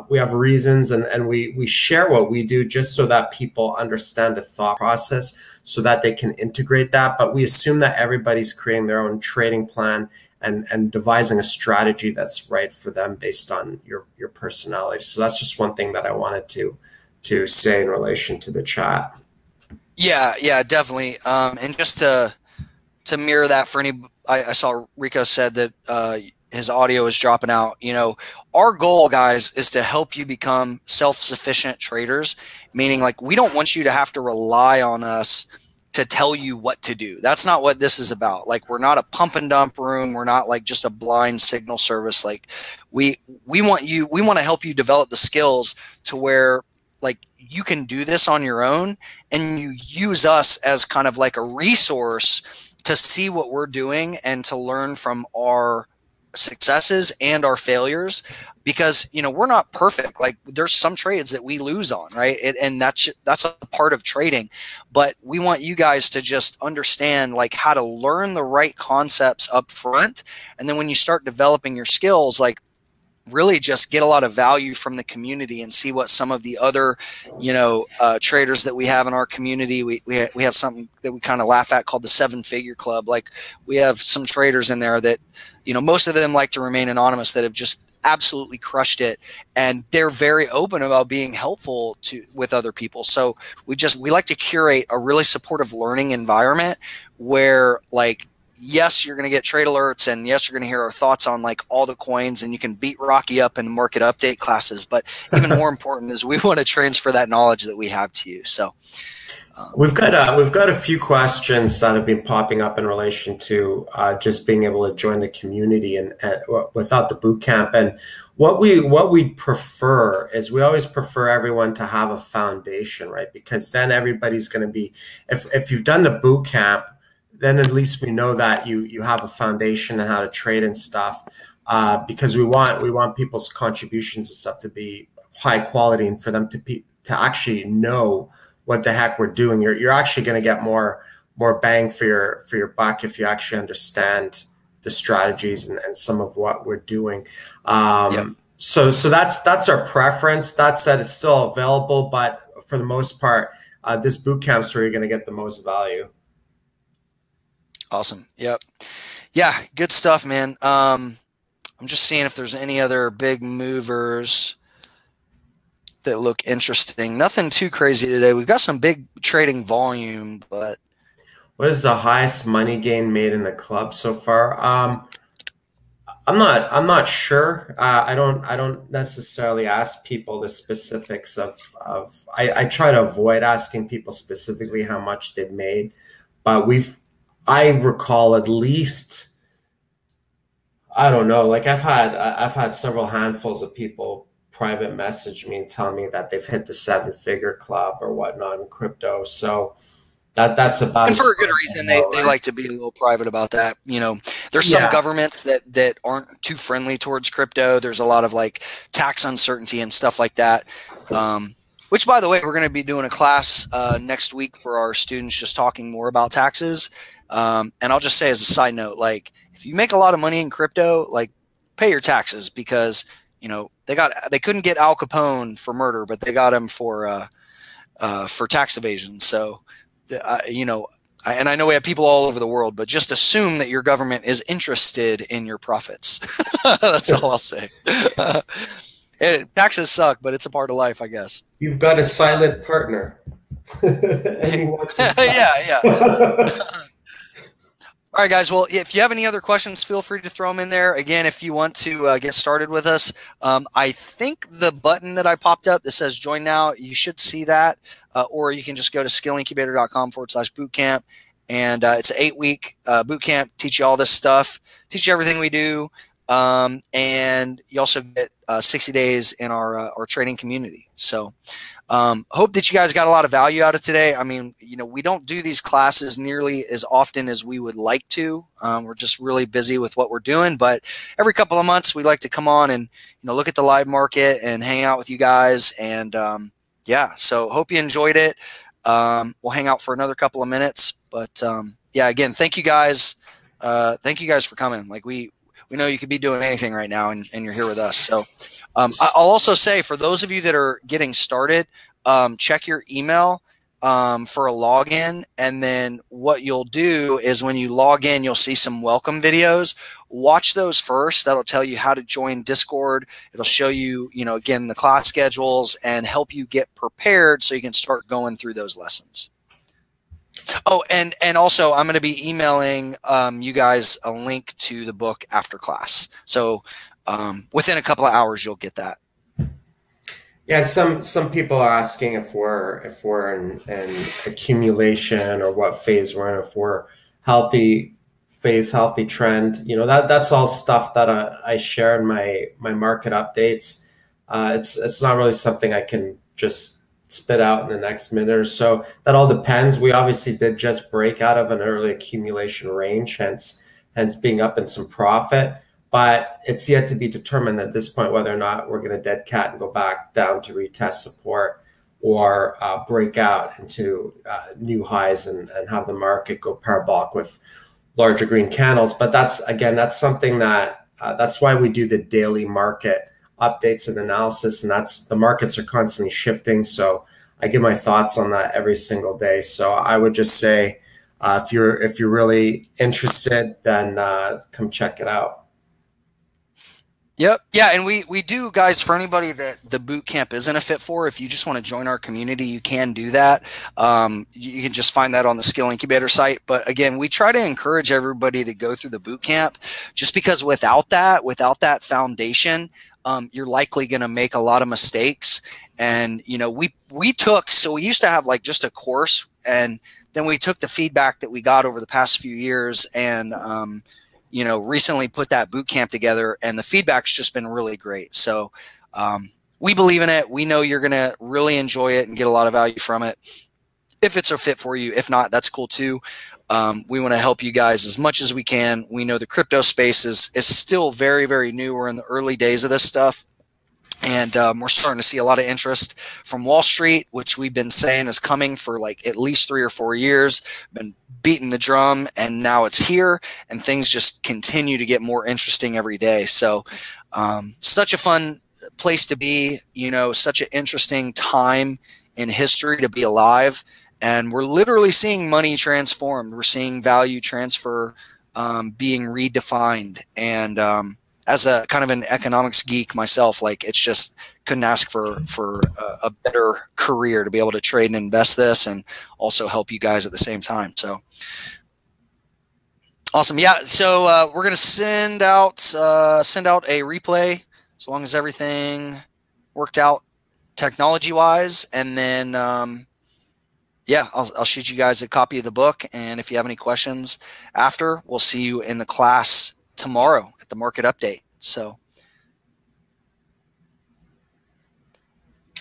We have reasons, and we share what we do just so that people understand the thought process so that they can integrate that. But we assume that everybody's creating their own trading plan and devising a strategy that's right for them based on your personality. So that's just one thing that I wanted to say in relation to the chat. Yeah, definitely. And just to mirror that for any, I saw Rico said that his audio is dropping out. You know, our goal, guys, is to help you become self-sufficient traders, meaning like we don't want you to have to rely on us to tell you what to do. That's not what this is about. Like, we're not a pump and dump room. We're not like just a blind signal service. Like we want to help you develop the skills to where like you can do this on your own, and you use us as kind of like a resource to see what we're doing and to learn from our successes and our failures, because you know we're not perfect. Like, there's some trades that we lose on, right? And that's a part of trading. But we want you guys to just understand like how to learn the right concepts up front, and then when you start developing your skills, like really just get a lot of value from the community and see what some of the other, you know, traders that we have in our community. We have something that we kind of laugh at called the 7-Figure Club. Like, we have some traders in there that, you know, most of them like to remain anonymous, that have just absolutely crushed it, and they're very open about being helpful with other people. So we like to curate a really supportive learning environment where, like, yes, you're going to get trade alerts, and yes, you're going to hear our thoughts on like all the coins, and you can beat Rocky up in the market update classes. But even more important is we want to transfer that knowledge that we have to you. So we've got a few questions that have been popping up in relation to just being able to join the community and without the boot camp. And what we prefer is, we always prefer everyone to have a foundation, right? Because then everybody's going to be, if you've done the boot camp, then at least we know that you have a foundation on how to trade and stuff, because we want people's contributions and stuff to be high quality, and for them to actually know what the heck we're doing. You're actually going to get more bang for your buck if you actually understand the strategies and some of what we're doing. So that's our preference. That said, it's still available, but for the most part, this boot camp's where you're going to get the most value. Awesome. Yep. Yeah. Good stuff, man. I'm just seeing if there's any other big movers that look interesting. Nothing too crazy today. We've got some big trading volume, but what is the highest money gain made in the club so far? I'm not sure. I don't necessarily ask people the specifics of I try to avoid asking people specifically how much they've made, but I recall at least, I don't know, like I've had several handfuls of people private message me and tell me that they've hit the 7-figure club or whatnot in crypto. So that's about, and for a good reason. They like to be a little private about that. You know, there's some governments that aren't too friendly towards crypto. There's a lot of like tax uncertainty and stuff like that. Which, by the way, we're going to be doing a class next week for our students, just talking more about taxes. And I'll just say as a side note, like, if you make a lot of money in crypto, like, pay your taxes, because, you know, they couldn't get Al Capone for murder, but they got him for tax evasion. So, you know, and I know we have people all over the world, but just assume that your government is interested in your profits. That's all I'll say. Taxes suck, but it's a part of life, I guess. You've got a silent partner. Yeah. All right, guys. Well, if you have any other questions, feel free to throw them in there. Again, if you want to get started with us, I think the button that I popped up that says join now, you should see that, or you can just go to skillincubator.com/bootcamp. And it's an 8-week boot camp, teach you all this stuff, teach you everything we do. And you also get 60 days in our trading community. So Hope that you guys got a lot of value out of today. I mean, we don't do these classes nearly as often as we would like to. We're just really busy with what we're doing, but every couple of months we like to come on and look at the live market and hang out with you guys. And yeah, so hope you enjoyed it. We'll hang out for another couple of minutes, but yeah, again, thank you guys. Thank you guys for coming. Like we know you could be doing anything right now, and you're here with us. So I'll also say, for those of you that are getting started, check your email for a login, and then what you'll do is when you log in, you'll see some welcome videos. Watch those first. That'll tell you how to join Discord. It'll show you, again, the class schedules and help you get prepared so you can start going through those lessons. Oh, and also I'm going to be emailing you guys a link to the book after class. So within a couple of hours, you'll get that. Yeah, and some people are asking if we're in accumulation, or what phase we're in, if we're healthy trend. That's all stuff that I share in my market updates. It's not really something I can just spit out in the next minute or so. That all depends. We obviously did just break out of an early accumulation range, hence being up in some profit. But it's yet to be determined at this point whether or not we're going to dead cat and go back down to retest support, or break out into new highs and have the market go parabolic with larger green candles. But that's something that that's why we do the daily market updates and analysis, and that's the markets are constantly shifting. So I give my thoughts on that every single day. So I would just say, if you're really interested, then come check it out. Yep. Yeah. And we do, guys, for anybody that the boot camp isn't a fit for, if you just want to join our community, you can do that. You can just find that on the Skill Incubator site. But again, we try to encourage everybody to go through the boot camp, just because without that foundation, you're likely going to make a lot of mistakes. And, we used to have like just a course, and then we took the feedback that we got over the past few years and, recently put that boot camp together, and the feedback's just been really great. So we believe in it. We know you're going to really enjoy it and get a lot of value from it if it's a fit for you. If not, that's cool too. We want to help you guys as much as we can. We know the crypto space is still very, very new. We're in the early days of this stuff. And we're starting to see a lot of interest from Wall Street, which we've been saying is coming for like at least 3 or 4 years. Been beating the drum, and now it's here, and things just continue to get more interesting every day. So such a fun place to be, such an interesting time in history to be alive. And we're literally seeing money transformed. We're seeing value transfer being redefined. And as a kind of an economics geek myself, like, it's just couldn't ask for a better career to be able to trade and invest this and also help you guys at the same time. So awesome. Yeah. So we're going to send out a replay as long as everything worked out technology wise. And then, yeah, I'll shoot you guys a copy of the book. And if you have any questions after, we'll see you in the class tomorrow at the market update. So.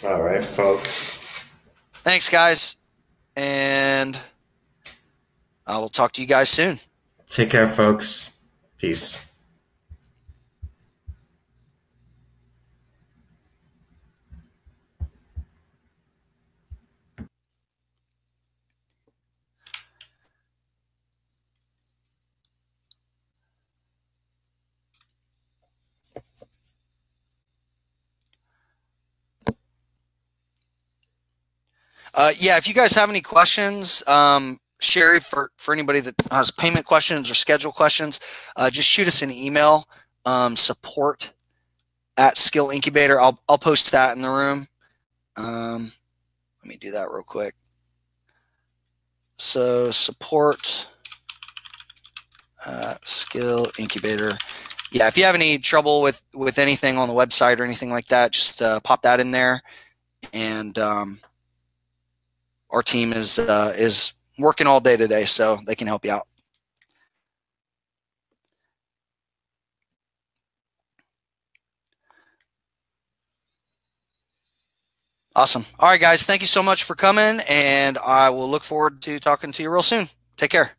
All right, folks. Thanks, guys. And I will talk to you guys soon. Take care, folks. Peace. Yeah, if you guys have any questions, Sherry, for anybody that has payment questions or schedule questions, just shoot us an email, support@Skill Incubator. I'll post that in the room. Let me do that real quick. So support Skill Incubator. Yeah, if you have any trouble with anything on the website or anything like that, just pop that in there, and our team is working all day today, so they can help you out. Awesome. All right, guys. Thank you so much for coming, and I will look forward to talking to you real soon. Take care.